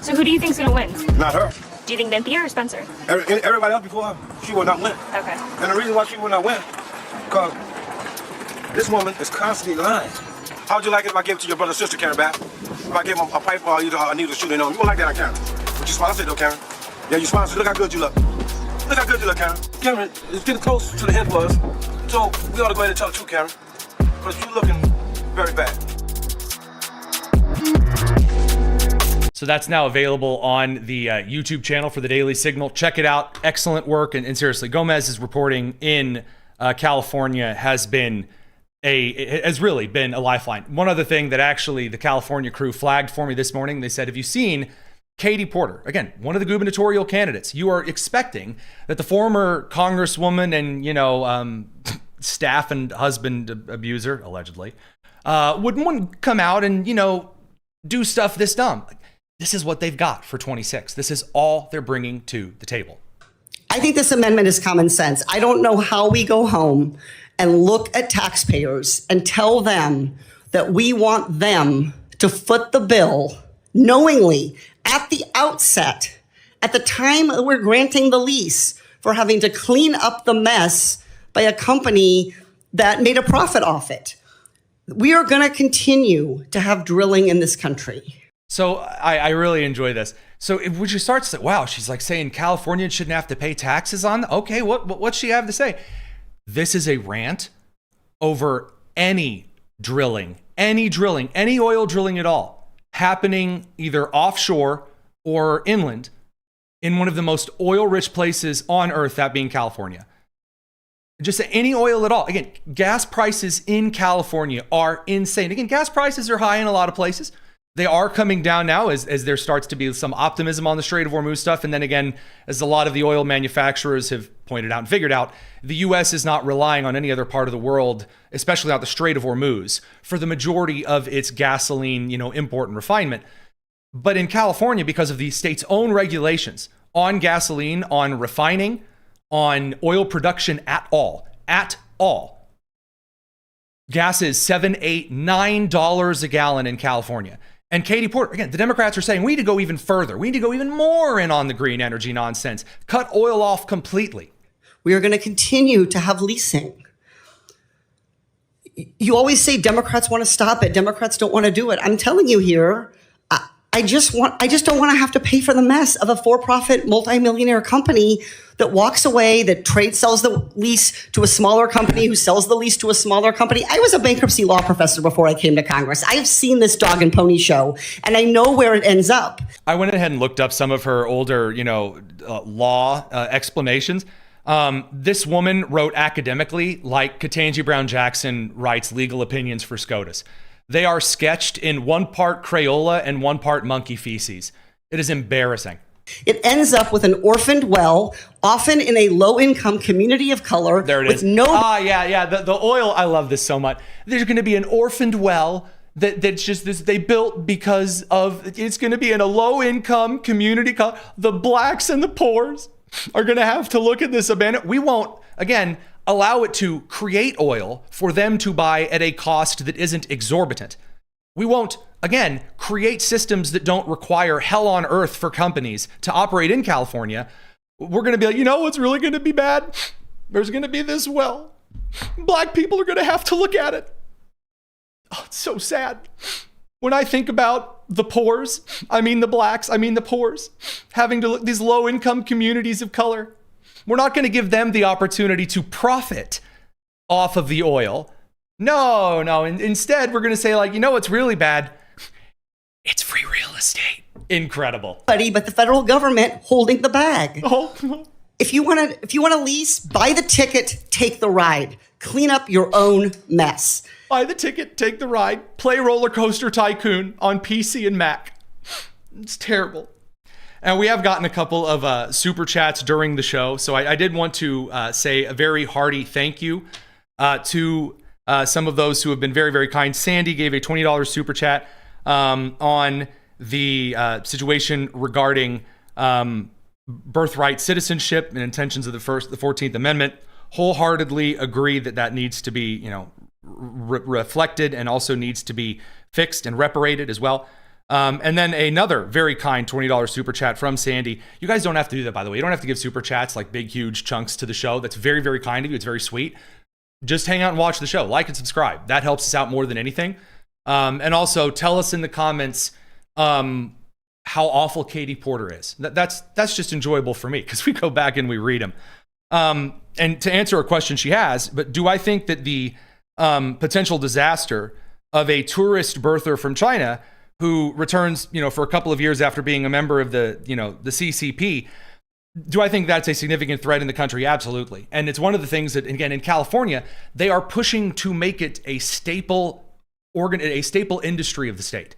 So who do you think's going to win? Not her. Do you think Nithya or Spencer? Everybody else before her, she will not win. Okay. And the reason why she will not win, because this woman is constantly lying. How would you like it if I gave it to your brother or sister, Karen Bass? If I gave them a pipe or a needle shooting on, you won't like that, Karen. But you sponsored though, Karen. Yeah, you sponsored. Look how good you look. Look how good you look, Karen. Karen, it's getting close to the end for us. So we ought to go ahead and tell the truth, Karen. Because you're looking very bad. So that's now available on the YouTube channel for the Daily Signal. Check it out. Excellent work. And seriously, Gomez's reporting in California has really been a lifeline. One other thing that actually the California crew flagged for me this morning, they said, have you seen Katie Porter, again, one of the gubernatorial candidates? You are expecting that the former congresswoman and, staff and husband abuser, allegedly, would come out and, do stuff this dumb. This is what they've got for 26. This is all they're bringing to the table. I think this amendment is common sense. I don't know how we go home and look at taxpayers and tell them that we want them to foot the bill knowingly at the outset, at the time we're granting the lease, for having to clean up the mess by a company that made a profit off it. We are going to continue to have drilling in this country. So I really enjoy this. So would you start to say, wow, she's like saying Californians shouldn't have to pay taxes on? Okay, what's she have to say? This is a rant over any drilling, any oil drilling at all, happening either offshore or inland in one of the most oil-rich places on earth, that being California. Just any oil at all. Again, gas prices in California are insane. Again, gas prices are high in a lot of places. They are coming down now as there starts to be some optimism on the Strait of Hormuz stuff. And then again, as a lot of the oil manufacturers have pointed out and figured out, the U.S. is not relying on any other part of the world, especially not the Strait of Hormuz, for the majority of its gasoline, import and refinement. But in California, because of the state's own regulations on gasoline, on refining, on oil production at all, gas is $7, $8, $9 a gallon in California. And Katie Porter, again, the Democrats are saying we need to go even further. We need to go even more in on the green energy nonsense. Cut oil off completely. We are going to continue to have leasing. You always say Democrats want to stop it. Democrats don't want to do it. I'm telling you here, I just don't want to have to pay for the mess of a for-profit multimillionaire company that walks away, that sells the lease to a smaller company who sells the lease to a smaller company. I was a bankruptcy law professor before I came to Congress. I have seen this dog and pony show, and I know where it ends up. I went ahead and looked up some of her older, law explanations. This woman wrote academically like Ketanji Brown Jackson writes legal opinions for SCOTUS. They are sketched in one part Crayola and one part monkey feces. It is embarrassing. It ends up with an orphaned well, often in a low-income community of color. There it is. Yeah. The oil, I love this so much. There's going to be an orphaned well that's just this they built because of, it's going to be in a low-income community. The blacks and the poors are going to have to look at this abandoned. We won't, again, allow it to create oil for them to buy at a cost that isn't exorbitant. We won't, again, create systems that don't require hell on earth for companies to operate in California. We're going to be like, you know what's really going to be bad? There's going to be this well. Black people are going to have to look at it. Oh, it's so sad. When I think about the poors, I mean the blacks, I mean the poors, having to look these low-income communities of color, we're not going to give them the opportunity to profit off of the oil. No. Instead, we're going to say, like, you know what's really bad? It's free real estate. Incredible. But the federal government holding the bag. If you want to lease, buy the ticket, take the ride. Clean up your own mess. Buy the ticket, take the ride, play Roller Coaster Tycoon on PC and Mac. It's terrible. And we have gotten a couple of super chats during the show. So I did want to say a very hearty thank you to some of those who have been very, very kind. Sandy gave a $20 super chat on the situation regarding birthright citizenship and intentions of the 14th Amendment. Wholeheartedly agree that needs to be, reflected and also needs to be fixed and reparated as well. And then another very kind $20 super chat from Sandy. You guys don't have to do that, by the way. You don't have to give super chats like big, huge chunks to the show. That's very, very kind of you. It's very sweet. Just hang out and watch the show. Like and subscribe. That helps us out more than anything. And also tell us in the comments how awful Katie Porter is. That's just enjoyable for me because we go back and we read them. And to answer a question she has, but do I think that the potential disaster of a tourist birther from China who returns, for a couple of years after being a member of the CCP, do I think that's a significant threat in the country? Absolutely. And it's one of the things that, again, in California, they are pushing to make it a staple industry of the state.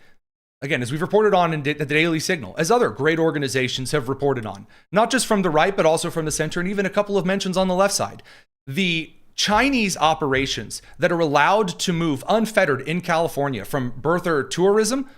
Again, as we've reported on in the Daily Signal, as other great organizations have reported on, not just from the right, but also from the center, and even a couple of mentions on the left side. The Chinese operations that are allowed to move unfettered in California from birther tourism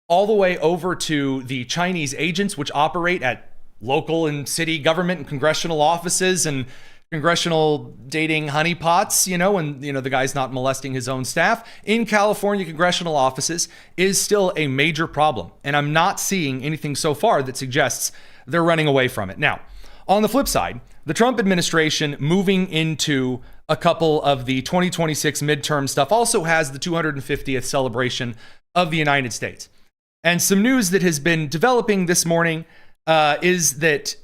all the way over to the Chinese agents, which operate at local and city government and congressional offices and congressional dating honeypots, when, the guy's not molesting his own staff in California congressional offices is still a major problem. And I'm not seeing anything so far that suggests they're running away from it. Now, on the flip side, the Trump administration moving into a couple of the 2026 midterm stuff also has the 250th celebration of the United States. And some news that has been developing this morning is that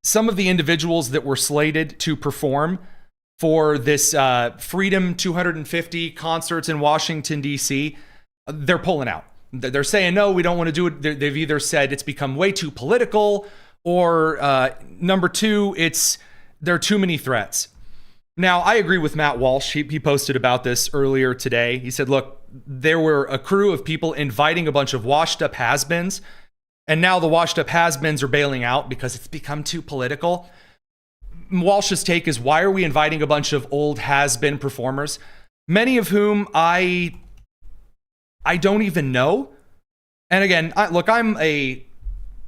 some of the individuals that were slated to perform for this Freedom 250 concerts in Washington, D.C., they're pulling out. They're saying, no, we don't want to do it. They've either said it's become way too political, or number two, there are too many threats. Now, I agree with Matt Walsh. He posted about this earlier today. He said, look, there were a crew of people inviting a bunch of washed up has-beens, and now the washed up has-beens are bailing out because it's become too political. Walsh's take is, why are we inviting a bunch of old has-been performers, many of whom I don't even know? And again, I'm a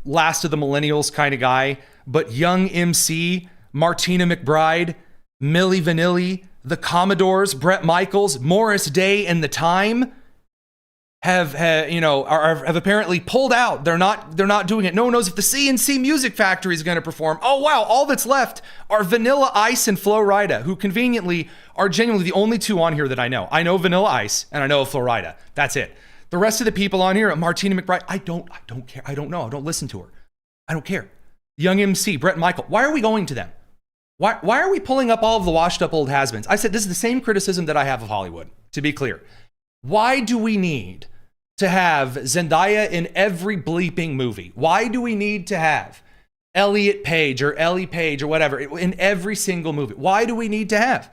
last of the millennials kind of guy, but Young MC, Martina McBride, Milli Vanilli, the Commodores, Bret Michaels, Morris Day, and The Time have apparently pulled out. They're not doing it. No one knows if the CNC Music Factory is going to perform. Oh wow, all that's left are Vanilla Ice and Flo Rida, who conveniently are genuinely the only two on here that I know. I know Vanilla Ice and I know Flo Rida. That's it. The rest of the people on here, Martina McBride, I don't care. I don't know. I don't listen to her. I don't care. Young MC, Bret Michael. Why are we going to them? Why are we pulling up all of the washed up old has-beens? I said this is the same criticism that I have of Hollywood, to be clear. Why do we need to have Zendaya in every bleeping movie? Why do we need to have Elliot Page or Ellie Page or whatever in every single movie? Why do we need to have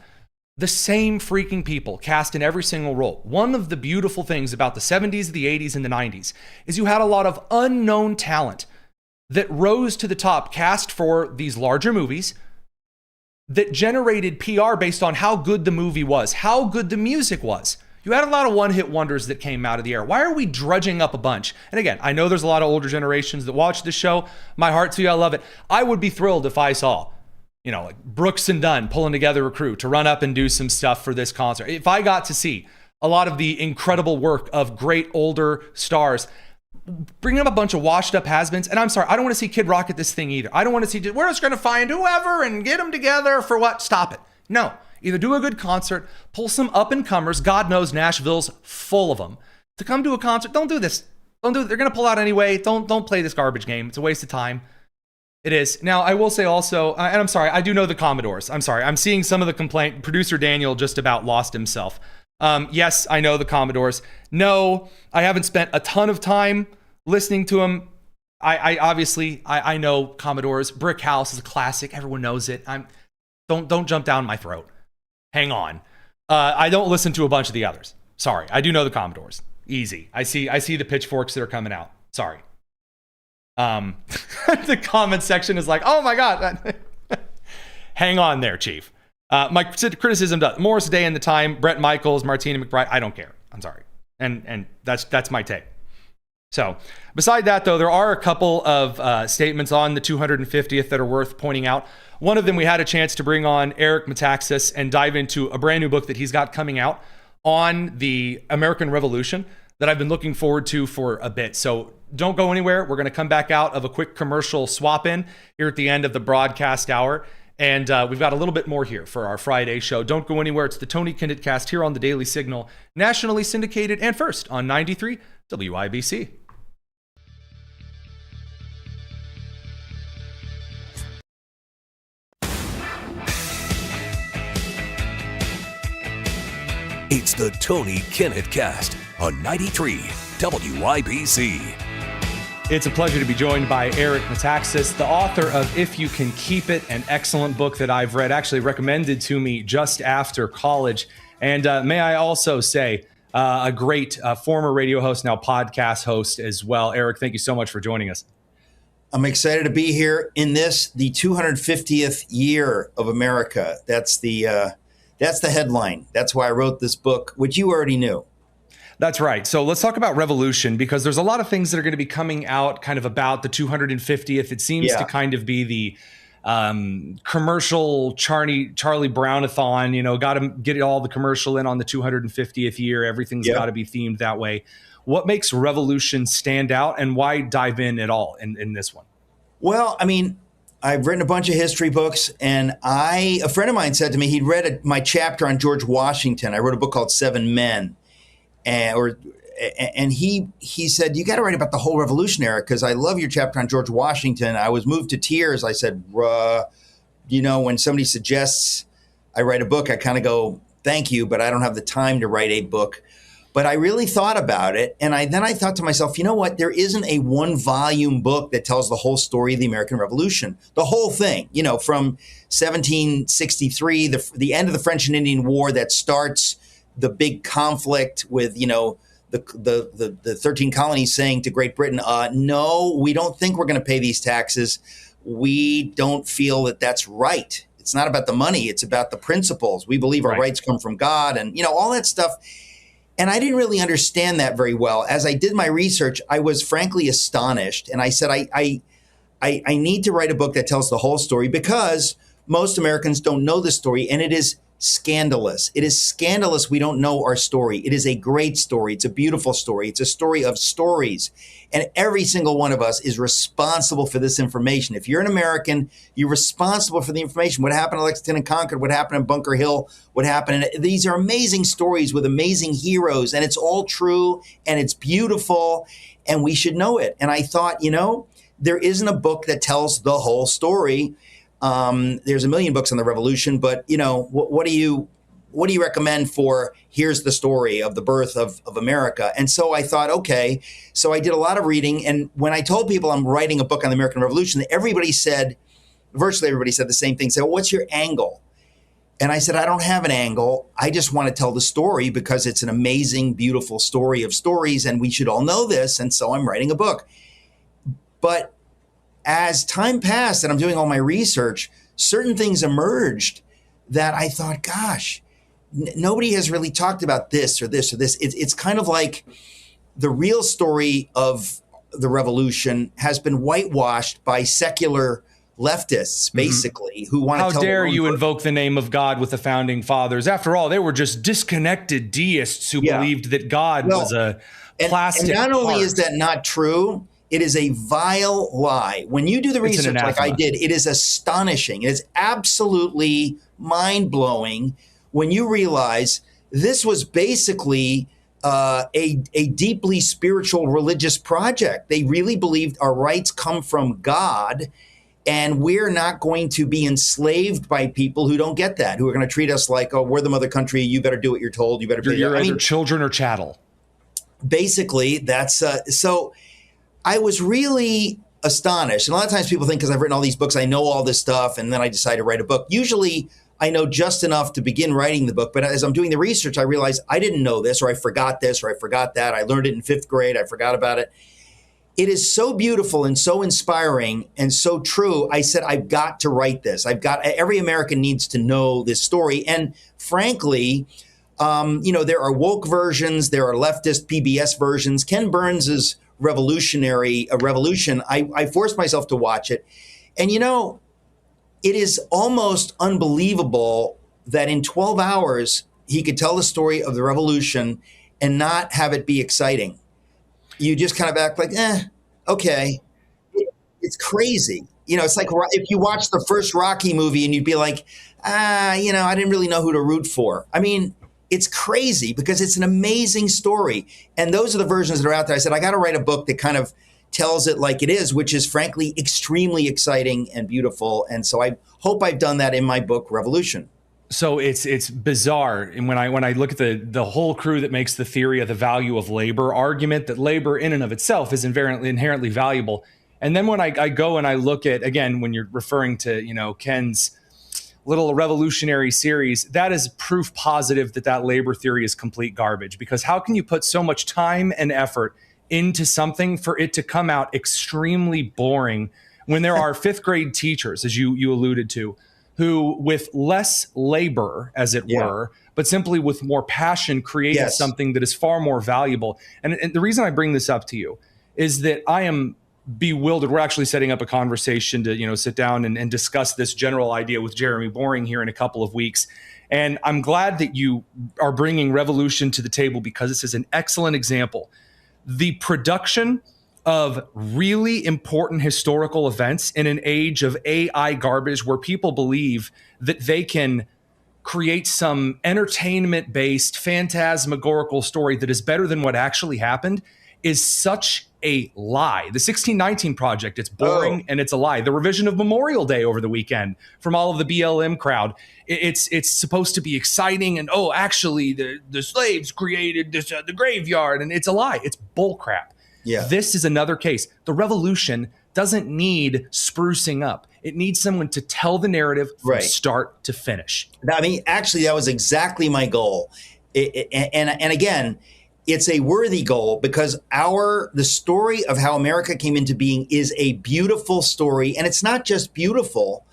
the same freaking people cast in every single role? One of the beautiful things about the 70s, the 80s, and the 90s is you had a lot of unknown talent that rose to the top, cast for these larger movies, that generated PR based on how good the movie was, how good the music was. You had a lot of one-hit wonders that came out of the air. Why are we drudging up a bunch? And again, I know there's a lot of older generations that watch this show. My heart to you, I love it. I would be thrilled if I saw, like Brooks and Dunn pulling together a crew to run up and do some stuff for this concert. If I got to see a lot of the incredible work of great older stars, bringing up a bunch of washed up has-beens, and I'm sorry, I don't want to see Kid Rock at this thing either. I don't want to see, we're just going to find whoever and get them together for what? Stop it. No. Either do a good concert, pull some up-and-comers. God knows Nashville's full of them. To come to a concert, don't do this. Don't do it. They're going to pull out anyway. Don't play this garbage game. It's a waste of time. It is. Now, I will say also, and I'm sorry, I do know the Commodores. I'm sorry. I'm seeing some of the complaint. Producer Daniel just about lost himself. Yes, I know the Commodores. No, I haven't spent a ton of time listening to them. I obviously know Commodores. Brick House is a classic. Everyone knows it. Don't jump down my throat. Hang on. I don't listen to a bunch of the others. Sorry. I do know the Commodores. Easy. I see the pitchforks that are coming out. Sorry. The comment section is like, oh my God. Hang on there, Chief. My criticism does. Morris Day and the Time, Brett Michaels, Martina McBride. I don't care. I'm sorry. And that's my take. So beside that, though, there are a couple of statements on the 250th that are worth pointing out. One of them, we had a chance to bring on Eric Metaxas and dive into a brand new book that he's got coming out on the American Revolution that I've been looking forward to for a bit. So don't go anywhere. We're going to come back out of a quick commercial swap in here at the end of the broadcast hour. And we've got a little bit more here for our Friday show. Don't go anywhere. It's the Tony Kinnett Cast here on the Daily Signal, nationally syndicated and first on 93 WIBC. It's the Tony Kinnett Cast on 93 WIBC. It's a pleasure to be joined by Eric Metaxas, the author of If You Can Keep It, an excellent book that I've read, actually recommended to me just after college. And may I also say, a great former radio host, now podcast host as well. Eric, thank you so much for joining us. I'm excited to be here in the 250th year of America. That's the headline. That's why I wrote this book, which you already knew. That's right. So let's talk about revolution, because there's a lot of things that are going to be coming out kind of about the 250th. It seems to kind of be the commercial Charlie Brown-a-thon, got to get all the commercial in on the 250th year. Everything's got to be themed that way. What makes revolution stand out, and why dive in at all in this one? Well, I mean, I've written a bunch of history books, and a friend of mine said to me, he'd read my chapter on George Washington. I wrote a book called Seven Men. And he said, you got to write about the whole revolution, Eric, because I love your chapter on George Washington. I was moved to tears. I said, when somebody suggests I write a book, I kind of go, thank you, but I don't have the time to write a book. But I really thought about it. And then I thought to myself, you know what? There isn't a one-volume book that tells the whole story of the American Revolution. The whole thing, from 1763, the end of the French and Indian War that starts the big conflict with, the 13 colonies saying to Great Britain, no, we don't think we're going to pay these taxes. We don't feel that that's right. It's not about the money. It's about the principles. We believe our rights come from God and, all that stuff. And I didn't really understand that very well. As I did my research, I was frankly astonished. And I said, I need to write a book that tells the whole story, because most Americans don't know this story, and it is scandalous. It is scandalous we don't know our story. It is a great story. It's a beautiful story. It's a story of stories. And every single one of us is responsible for this information. If you're an American, you're responsible for the information. What happened at Lexington and Concord, what happened in Bunker Hill, what happened. And these are amazing stories with amazing heroes. And it's all true, and it's beautiful, and we should know it. And I thought, there isn't a book that tells the whole story. There's a million books on the revolution, but what do you recommend for here's the story of the birth of America? And so I thought, okay, so I did a lot of reading. And when I told people I'm writing a book on the American Revolution, virtually everybody said the same thing. Said, well, what's your angle? And I said, I don't have an angle. I just want to tell the story because it's an amazing, beautiful story of stories, and we should all know this. And so I'm writing a book. But as time passed and I'm doing all my research, certain things emerged that I thought, gosh, nobody has really talked about this or this or this. It's kind of like the real story of the revolution has been whitewashed by secular leftists, basically, who want to tell. How dare you invoke the name of God with the founding fathers? After all, they were just disconnected deists who believed that God was a plastic. And not only part. is that not true, it is a vile lie. When you do the research like I did, it is astonishing. It is absolutely mind-blowing when you realize this was basically a deeply spiritual religious project. They really believed our rights come from God, and we're not going to be enslaved by people who don't get that, who are going to treat us like, oh, we're the mother country. You better do what you're told. You better be You're either children or chattel. Basically, that's so I was really astonished. And a lot of times people think because I've written all these books, I know all this stuff, and then I decide to write a book. Usually I know just enough to begin writing the book. But as I'm doing the research, I realize I didn't know this, or I forgot this, or I forgot that. I learned it in 5th grade. I forgot about it. It is so beautiful and so inspiring and so true. I said, I've got to write this. Every American needs to know this story. And frankly, there are woke versions, there are leftist PBS versions. Ken Burns's Revolution, I forced myself to watch it. And it is almost unbelievable that in 12 hours, he could tell the story of the revolution and not have it be exciting. You just kind of act like, okay. It's crazy. It's like if you watch the first Rocky movie and you'd be like, I didn't really know who to root for. I mean, it's crazy because it's an amazing story. And those are the versions that are out there. I said, I got to write a book that kind of tells it like it is, which is frankly extremely exciting and beautiful. And so I hope I've done that in my book, Revolution. So it's bizarre. And when I look at the whole crew that makes the theory of the value of labor argument, that labor in and of itself is inherently valuable. And then when I go and I look at, again, when you're referring to, Ken's little revolutionary series, that is proof positive that labor theory is complete garbage. Because how can you put so much time and effort into something for it to come out extremely boring when there are 5th grade teachers, as you alluded to, who with less labor, as it were, but simply with more passion created something that is far more valuable. And the reason I bring this up to you is that I am bewildered. We're actually setting up a conversation to, sit down and discuss this general idea with Jeremy Boring here in a couple of weeks. And I'm glad that you are bringing Revolution to the table because this is an excellent example. The production of really important historical events in an age of AI garbage where people believe that they can create some entertainment-based phantasmagorical story that is better than what actually happened is such a lie. The 1619 Project, it's boring and it's a lie. The revision of Memorial Day over the weekend from all of the BLM crowd, it's supposed to be exciting and actually the slaves created this the graveyard, and it's a lie. It's bullcrap. Yeah. This is another case. The revolution doesn't need sprucing up. It needs someone to tell the narrative from start to finish. I mean, actually, that was exactly my goal. And again, it's a worthy goal because the story of how America came into being is a beautiful story. And it's not just beautiful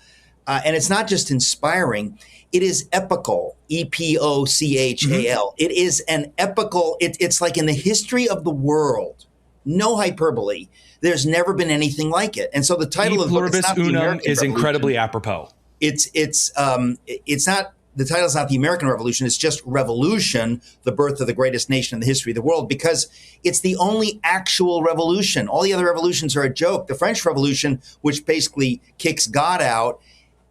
and it's not just inspiring. It is epical, epochal. Mm-hmm. It is an epical. It's like in the history of the world. No hyperbole. There's never been anything like it. And so the title of the book is incredibly apropos. It's not, the title is not the American Revolution. It's just Revolution, the birth of the greatest nation in the history of the world, because it's the only actual revolution. All the other revolutions are a joke. The French Revolution, which basically kicks God out,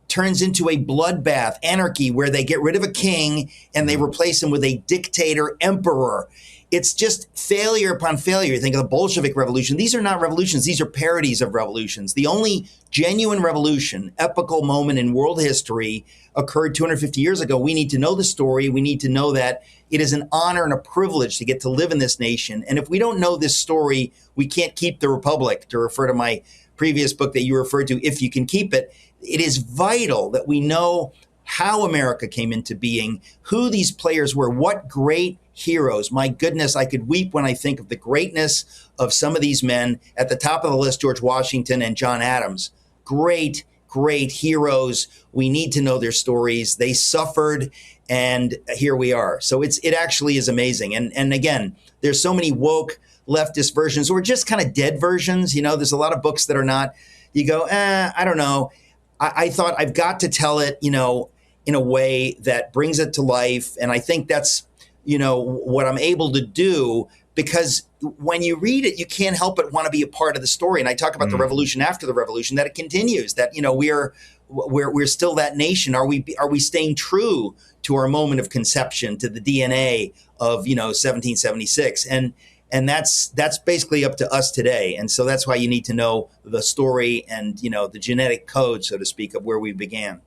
turns into a bloodbath, anarchy, where they get rid of a king and they replace him with a dictator emperor. It's just failure upon failure. You think of the Bolshevik Revolution. These are not revolutions. These are parodies of revolutions. The only genuine revolution, epical moment in world history occurred 250 years ago. We need to know the story. We need to know that it is an honor and a privilege to get to live in this nation. And if we don't know this story, we can't keep the republic, to refer to my previous book that you referred to, If You Can Keep It. It is vital that we know how America came into being, who these players were, what great heroes. My goodness, I could weep when I think of the greatness of some of these men. At the top of the list, George Washington and John Adams. Great heroes. We need to know their stories. They suffered, and here we are. So it actually is amazing. And again, there's so many woke leftist versions or just kind of dead versions. You know, there's a lot of books that are not, you go, I don't know. I thought I've got to tell it, you know, in a way that brings it to life. And I think that's, you know, what I'm able to do, because when you read it, you can't help but want to be a part of the story. And I talk about the revolution after the revolution, that it continues, that, you know, we're still that nation. Are we staying true to our moment of conception, to the DNA of, you know, 1776? And that's basically up to us today. And so that's why you need to know the story and, you know, the genetic code, so to speak, of where we began.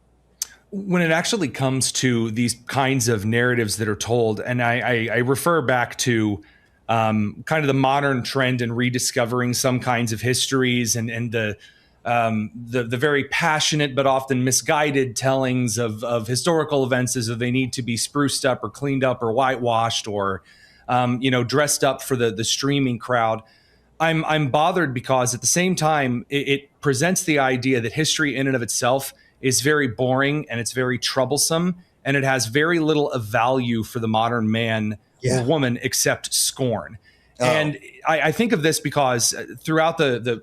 When it actually comes to these kinds of narratives that are told, and I refer back to kind of the modern trend in rediscovering some kinds of histories and the very passionate but often misguided tellings of historical events as if they need to be spruced up or cleaned up or whitewashed or you know, dressed up for the streaming crowd. I'm bothered because at the same time it presents the idea that history in and of itself is very boring and it's very troublesome and it has very little of value for the modern man or woman except scorn. And I think of this because throughout the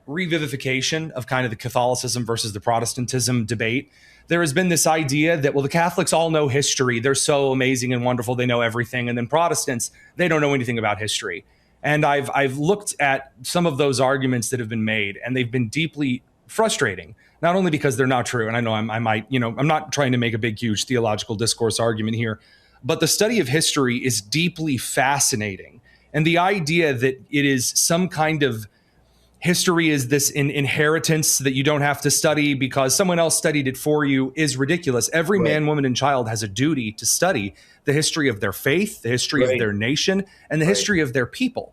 revivification of kind of the Catholicism versus the Protestantism debate, there has been this idea that, well, the Catholics all know history. They're so amazing and wonderful. They know everything. And then Protestants, they don't know anything about history. And I've looked at some of those arguments that have been made, and they've been deeply frustrating, not only because they're not true. And I know I might, you know, I'm not trying to make a big, huge theological discourse argument here, but the study of history is deeply fascinating. And the idea that it is some kind of history is this inheritance that you don't have to study because someone else studied it for you is ridiculous. Every man, woman, and child has a duty to study the history of their faith, the history of their nation, and the history of their people.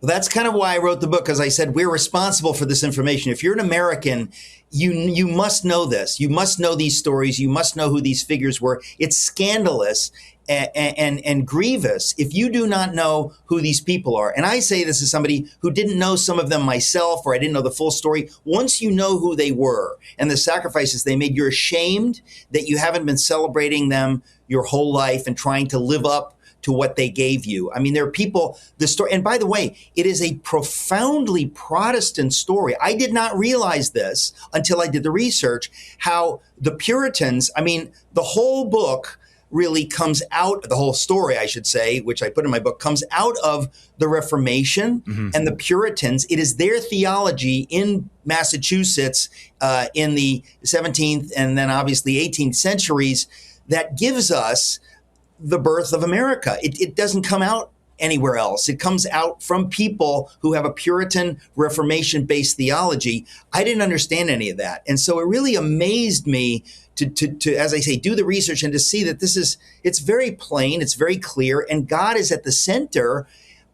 Well, that's kind of why I wrote the book, because I said we're responsible for this information. If you're an American, you must know this. You must know these stories. You must know who these figures were. It's scandalous and grievous if you do not know who these people are. And I say this as somebody who didn't know some of them myself, or I didn't know the full story. Once you know who they were and the sacrifices they made, you're ashamed that you haven't been celebrating them your whole life and trying to live up to what they gave you. I mean, there are people, the story, and by the way, it is a profoundly Protestant story. I did not realize this until I did the research, how the Puritans, I mean, the whole book really comes out, the whole story, I should say, which I put in my book, comes out of the Reformation and the Puritans. It is their theology in Massachusetts in the 17th and then obviously 18th centuries that gives us the birth of America. It doesn't come out anywhere else. It comes out from people who have a Puritan Reformation-based theology. I didn't understand any of that. And so it really amazed me to, as I say, do the research and to see that it's very plain, it's very clear, and God is at the center.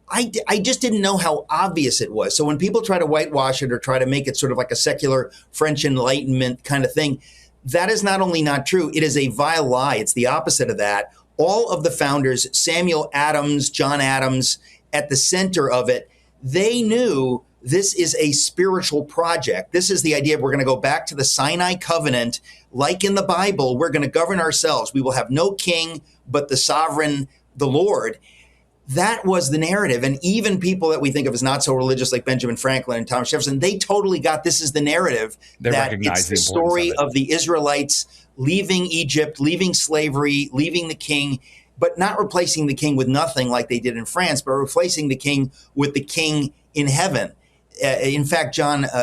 I just didn't know how obvious it was. So when people try to whitewash it or try to make it sort of like a secular French Enlightenment kind of thing, that is not only not true, it is a vile lie. It's the opposite of that. All of the founders, Samuel Adams, John Adams, at the center of it, they knew this is a spiritual project. This is the idea of we're going to go back to the Sinai covenant. Like in the Bible, we're going to govern ourselves. We will have no king but the sovereign, the Lord. That was the narrative. And even people that we think of as not so religious, like Benjamin Franklin and Thomas Jefferson, they totally got this is the narrative. That it's the story of the Israelites leaving Egypt, leaving slavery, leaving the king, but not replacing the king with nothing like they did in France, but replacing the king with the king in heaven. In fact,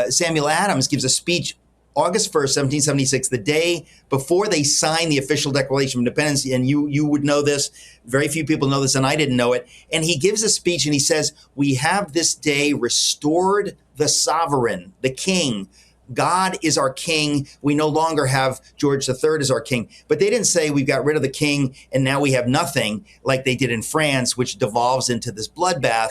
Samuel Adams gives a speech August 1st, 1776, the day before they signed the official Declaration of Independence. And you would know this. Very few people know this, and I didn't know it. And he gives a speech and he says, "We have this day restored the sovereign, the king. God is our king. We no longer have George III as our king." But they didn't say we've got rid of the king and now we have nothing like they did in France, which devolves into this bloodbath.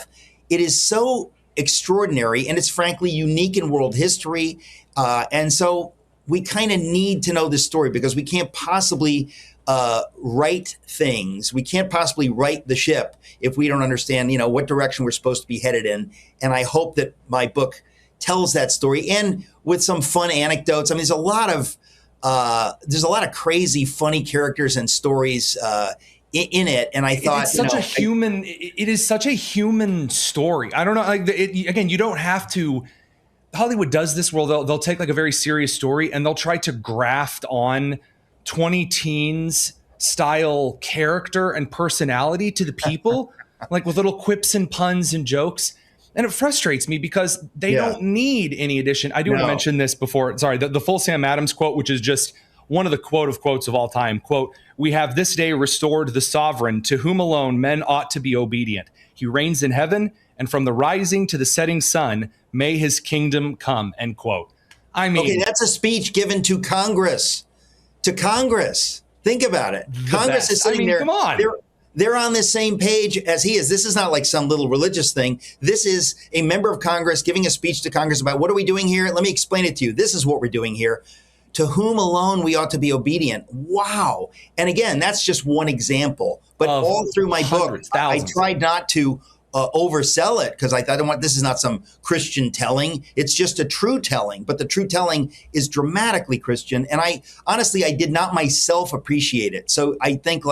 It is so extraordinary, and it's frankly unique in world history. And so we kind of need to know this story because we can't possibly right things. We can't possibly right the ship if we don't understand, what direction we're supposed to be headed in. And I hope that my book tells that story, and with some fun anecdotes. I mean, there's a lot of crazy, funny characters and stories in it. And I thought, it is such a human story. I don't know. Again, you don't have to. Hollywood does this where they'll take like a very serious story and they'll try to graft on 20 teens style character and personality to the people, like with little quips and puns and jokes. And it frustrates me because they don't need any addition. I do want to mention this before. Sorry, the full Sam Adams quote, which is just one of the quote of quotes of all time. Quote, "We have this day restored the sovereign to whom alone men ought to be obedient. He reigns in heaven, and from the rising to the setting sun, may his kingdom come." End quote. I mean, okay, that's a speech given to Congress. To Congress. Think about it. Congress is sitting there. Come on. They're on the same page as he is. This is not like some little religious thing. This is a member of Congress giving a speech to Congress about what are we doing here? Let me explain it to you. This is what we're doing here. To whom alone we ought to be obedient. Wow. And again, that's just one example. But all through my book, I tried not to oversell it because I thought this is not some Christian telling. It's just a true telling. But the true telling is dramatically Christian. And I did not myself appreciate it. So I think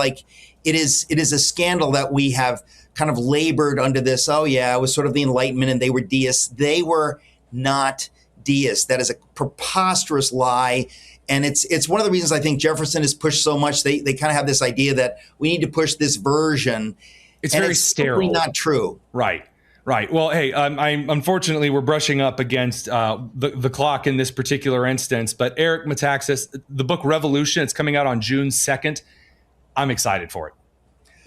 it is a scandal that we have kind of labored under this. Oh, yeah, it was sort of the Enlightenment and they were deists. They were not deists. That is a preposterous lie. And it's one of the reasons I think Jefferson is pushed so much. They kind of have this idea that we need to push this version. It's very sterile. Simply not true. Right. Well, hey, unfortunately, we're brushing up against the clock in this particular instance. But Eric Metaxas, the book Revolution, it's coming out on June 2nd. I'm excited for it.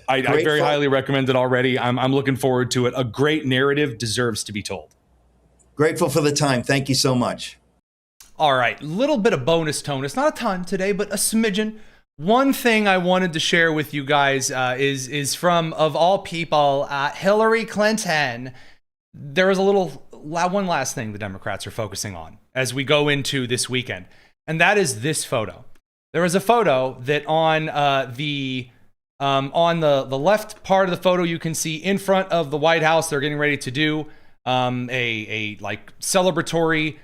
I very highly recommend it already. I'm looking forward to it. A great narrative deserves to be told. Grateful for the time. Thank you so much. All right. Little bit of bonus tone. It's not a ton today, but a smidgen. One thing I wanted to share with you guys is from, of all people, Hillary Clinton. There was one last thing the Democrats are focusing on as we go into this weekend, and that is this photo. There was a photo that on the left part of the photo, you can see in front of the White House, they're getting ready to do a celebratory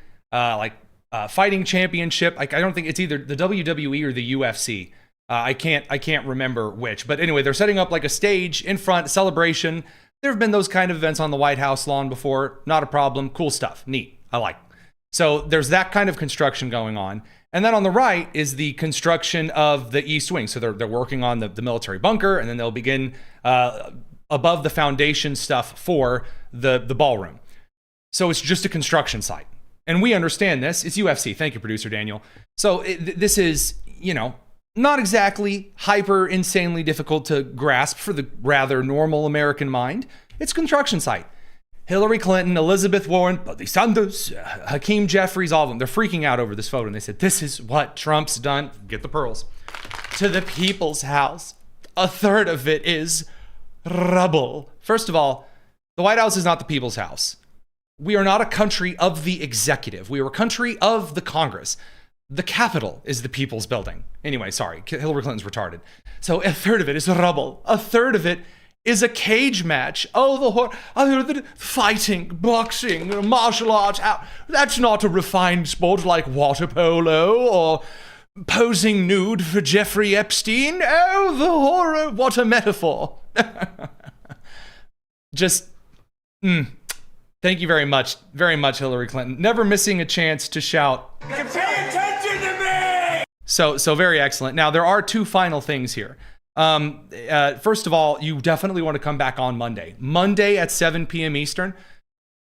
fighting championship. I don't think it's either the WWE or the UFC. I can't remember which, but anyway, they're setting up like a stage in front, celebration. There have been those kind of events on the White House lawn before. Not a problem. Cool stuff. Neat. I like. So there's that kind of construction going on. And then on the right is the construction of the East Wing. So they're working on the military bunker, and then they'll begin above the foundation stuff for the ballroom. So it's just a construction site. And we understand this. It's UFC. Thank you, producer Daniel. So this is, not exactly hyper insanely difficult to grasp for the rather normal American mind. It's a construction site. Hillary Clinton, Elizabeth Warren, Bernie Sanders, Hakeem Jeffries, all of them, they're freaking out over this photo. And they said, this is what Trump's done, get the pearls, to the people's house. A third of it is rubble. First of all, the White House is not the people's house. We are not a country of the executive. We are a country of the Congress. The Capitol is the people's building. Anyway, sorry, Hillary Clinton's retarded. So a third of it is rubble. A third of it is a cage match. Oh, I heard that fighting, boxing, martial arts. That's not a refined sport like water polo or posing nude for Jeffrey Epstein. Oh, the horror. What a metaphor. Just, thank you very much, Hillary Clinton. Never missing a chance to shout. Pay attention to me! So very excellent. Now, there are two final things here. First of all, you definitely want to come back on Monday. Monday at 7 p.m. Eastern.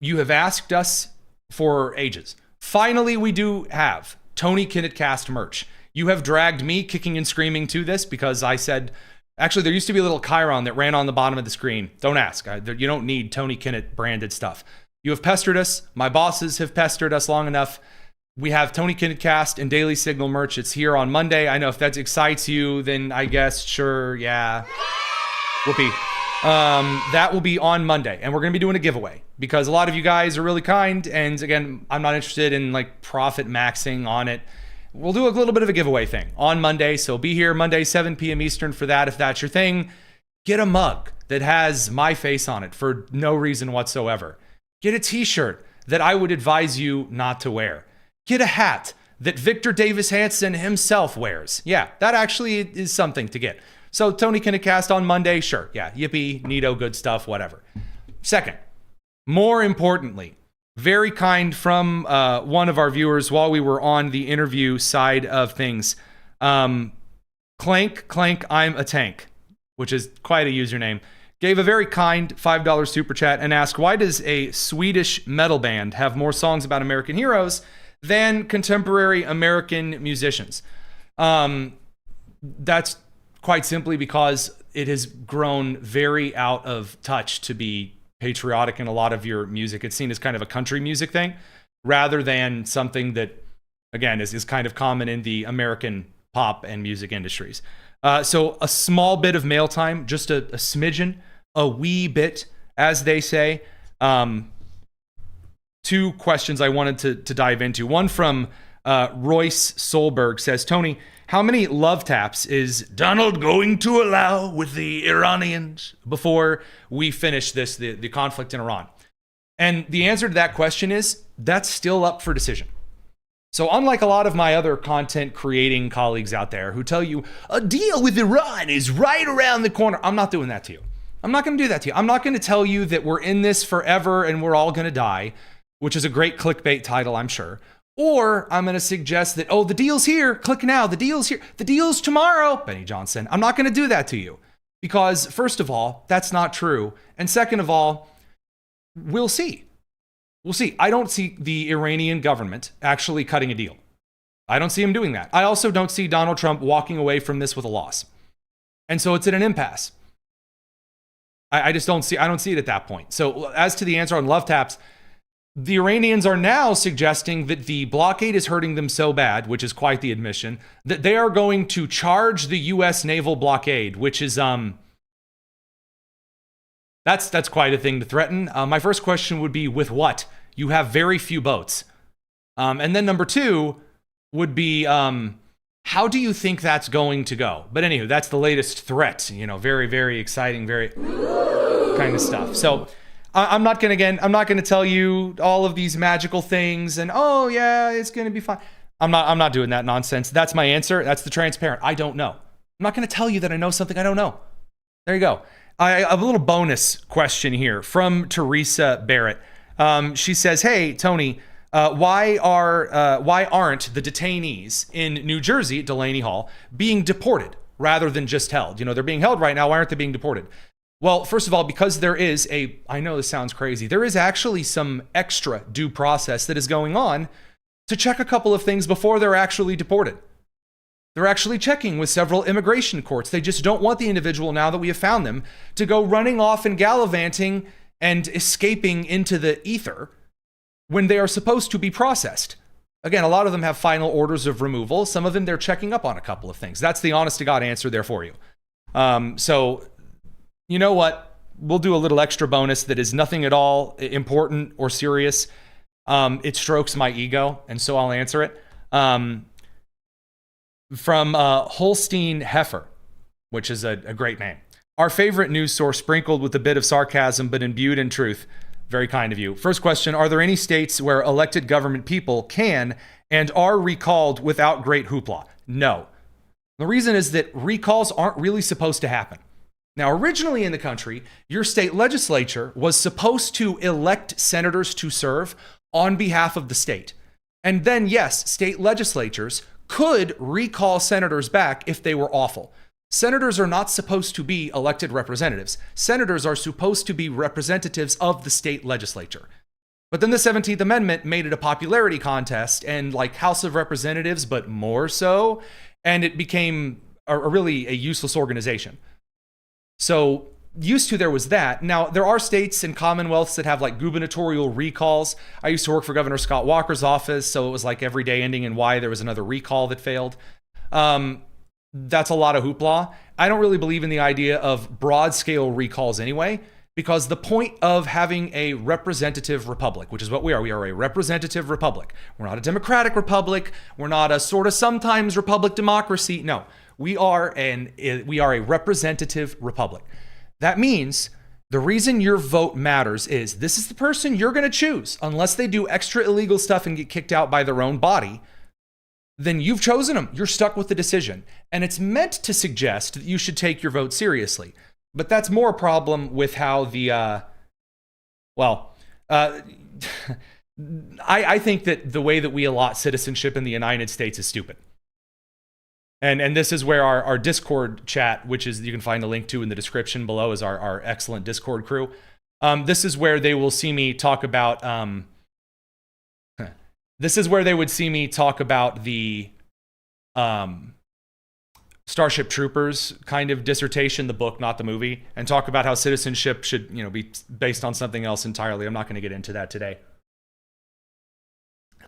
You have asked us for ages. Finally, we do have Tony Kinnett cast merch. You have dragged me kicking and screaming to this because I said, actually, there used to be a little chyron that ran on the bottom of the screen. Don't ask. You don't need Tony Kinnett branded stuff. You have pestered us. My bosses have pestered us long enough. We have Tony Kinnett cast and Daily Signal merch. It's here on Monday. I know if that excites you, then I guess, sure, yeah. Whoopee. That will be on Monday. And we're going to be doing a giveaway because a lot of you guys are really kind. And again, I'm not interested in like profit maxing on it. we'll do a little bit of a giveaway thing on Monday. So be here Monday, 7 p.m. Eastern for that. If that's your thing, get a mug that has my face on it for no reason whatsoever. Get a t-shirt that I would advise you not to wear. Get a hat that Victor Davis Hanson himself wears. Yeah, that actually is something to get. So Tony Kinnett Cast on Monday, sure. Yeah, yippee, neato, good stuff, whatever. Second, more importantly, very kind from one of our viewers while we were on the interview side of things. Clank, I'm a tank, which is quite a username, gave a very kind $5 super chat and asked, why does a Swedish metal band have more songs about American heroes than contemporary American musicians? That's quite simply because it has grown very out of touch to be patriotic in a lot of your music. It's seen as kind of a country music thing rather than something that, again, is kind of common in the American pop and music industries. So a small bit of mail time, just a smidgen, a wee bit, as they say. Two questions I wanted to dive into. One from Royce Solberg says, Tony, how many love taps is Donald going to allow with the Iranians before we finish this, the conflict in Iran? And the answer to that question is, that's still up for decision. So unlike a lot of my other content creating colleagues out there who tell you a deal with Iran is right around the corner, I'm not doing that to you. I'm not going to do that to you. I'm not going to tell you that we're in this forever and we're all going to die, which is a great clickbait title, I'm sure. Or I'm going to suggest that, oh, the deal's here, click now, the deal's here, the deal's tomorrow, Benny Johnson. I'm not going to do that to you because, first of all, that's not true. And second of all, we'll see. We'll see. I don't see the Iranian government actually cutting a deal. I don't see him doing that. I also don't see Donald Trump walking away from this with a loss. And so it's at an impasse. I don't see it at that point. So as to the answer on love taps, the Iranians are now suggesting that the blockade is hurting them so bad, which is quite the admission, that they are going to charge the U.S. naval blockade, which is that's quite a thing to threaten. My first question would be, with what? You have very few boats. And then number two would be, how do you think that's going to go? But anywho, that's the latest threat. Very, very exciting, very kind of stuff. So I'm not going to tell you all of these magical things and, oh yeah, it's going to be fine. I'm not doing that nonsense. That's my answer. That's the transparent. I don't know. I'm not going to tell you that I know something I don't know. There you go. I have a little bonus question here from Teresa Barrett. She says, hey, Tony, why aren't the detainees in New Jersey at Delaney Hall being deported rather than just held? They're being held right now. Why aren't they being deported? Well, first of all, because there is I know this sounds crazy, there is actually some extra due process that is going on to check a couple of things before they're actually deported. They're actually checking with several immigration courts. They just don't want the individual, now that we have found them, to go running off and gallivanting and escaping into the ether when they are supposed to be processed. Again, a lot of them have final orders of removal. Some of them, they're checking up on a couple of things. That's the honest to God answer there for you. So you know what? We'll do a little extra bonus that is nothing at all important or serious. It strokes my ego, and so I'll answer it. From Holstein Heifer, which is a great name. Our favorite news source, sprinkled with a bit of sarcasm but imbued in truth. Very kind of you. First question, are there any states where elected government people can and are recalled without great hoopla? No. The reason is that recalls aren't really supposed to happen. Now, originally in the country, your state legislature was supposed to elect senators to serve on behalf of the state. And then, yes, state legislatures could recall senators back if they were awful. Senators are not supposed to be elected representatives. Senators are supposed to be representatives of the state legislature. But then the 17th Amendment made it a popularity contest and like House of Representatives, but more so. And it became really a useless organization. So used to there was that. Now, there are states and commonwealths that have like gubernatorial recalls. I used to work for Governor Scott Walker's office, so it was like every day ending in Y, there was another recall that failed. That's a lot of hoopla. I don't really believe in the idea of broad scale recalls anyway, Because the point of having a representative republic, which is what we are a representative republic. We're not a democratic republic. We're not a sort of sometimes republic democracy. No, we are a representative republic. That means the reason your vote matters is this is the person you're going to choose. Unless they do extra illegal stuff and get kicked out by their own body, then you've chosen them. You're stuck with the decision. And it's meant to suggest that you should take your vote seriously. But that's more a problem with how I think that the way that we allot citizenship in the United States is stupid. And this is where our Discord chat, which is you can find a link to in the description below, is our excellent Discord crew. This is where they will see me talk about. This is where they would see me talk about the Starship Troopers kind of dissertation, the book, not the movie, and talk about how citizenship should, be based on something else entirely. I'm not going to get into that today.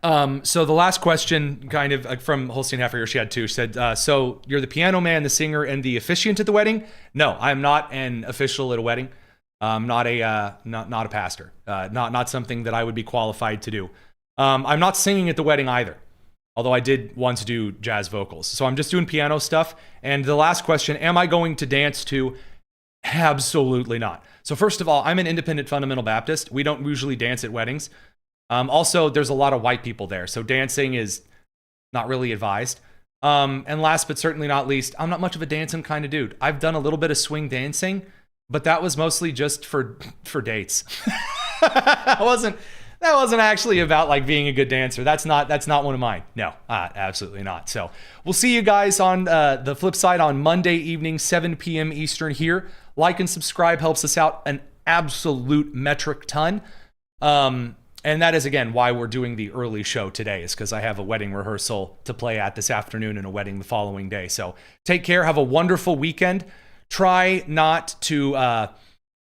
So the last question, kind of from Holstein Heifer, she had two. She said, "So you're the piano man, the singer, and the officiant at the wedding?" No, I'm not an official at a wedding. Not a pastor. Not something that I would be qualified to do. I'm not singing at the wedding either. Although I did once do jazz vocals. So I'm just doing piano stuff. And the last question, am I going to dance to? Absolutely not. So first of all, I'm an independent fundamental Baptist. We don't usually dance at weddings. Also, there's a lot of white people there. So dancing is not really advised. And last but certainly not least, I'm not much of a dancing kind of dude. I've done a little bit of swing dancing, but that was mostly just for dates. That wasn't actually about like being a good dancer. That's not one of mine. No, absolutely not. So we'll see you guys on the flip side on Monday evening, 7 p.m. Eastern here. Like and subscribe helps us out an absolute metric ton. And that is, again, why we're doing the early show today, is because I have a wedding rehearsal to play at this afternoon and a wedding the following day. So take care. Have a wonderful weekend. Try not to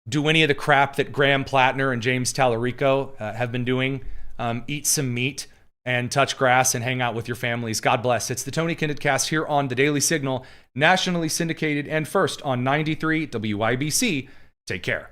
do any of the crap that Graham Platner and James Tallarico have been doing. Eat some meat and touch grass and hang out with your families. God bless. It's the Tony Kinnett Cast here on the Daily Signal, nationally syndicated and first on 93 WIBC. Take care.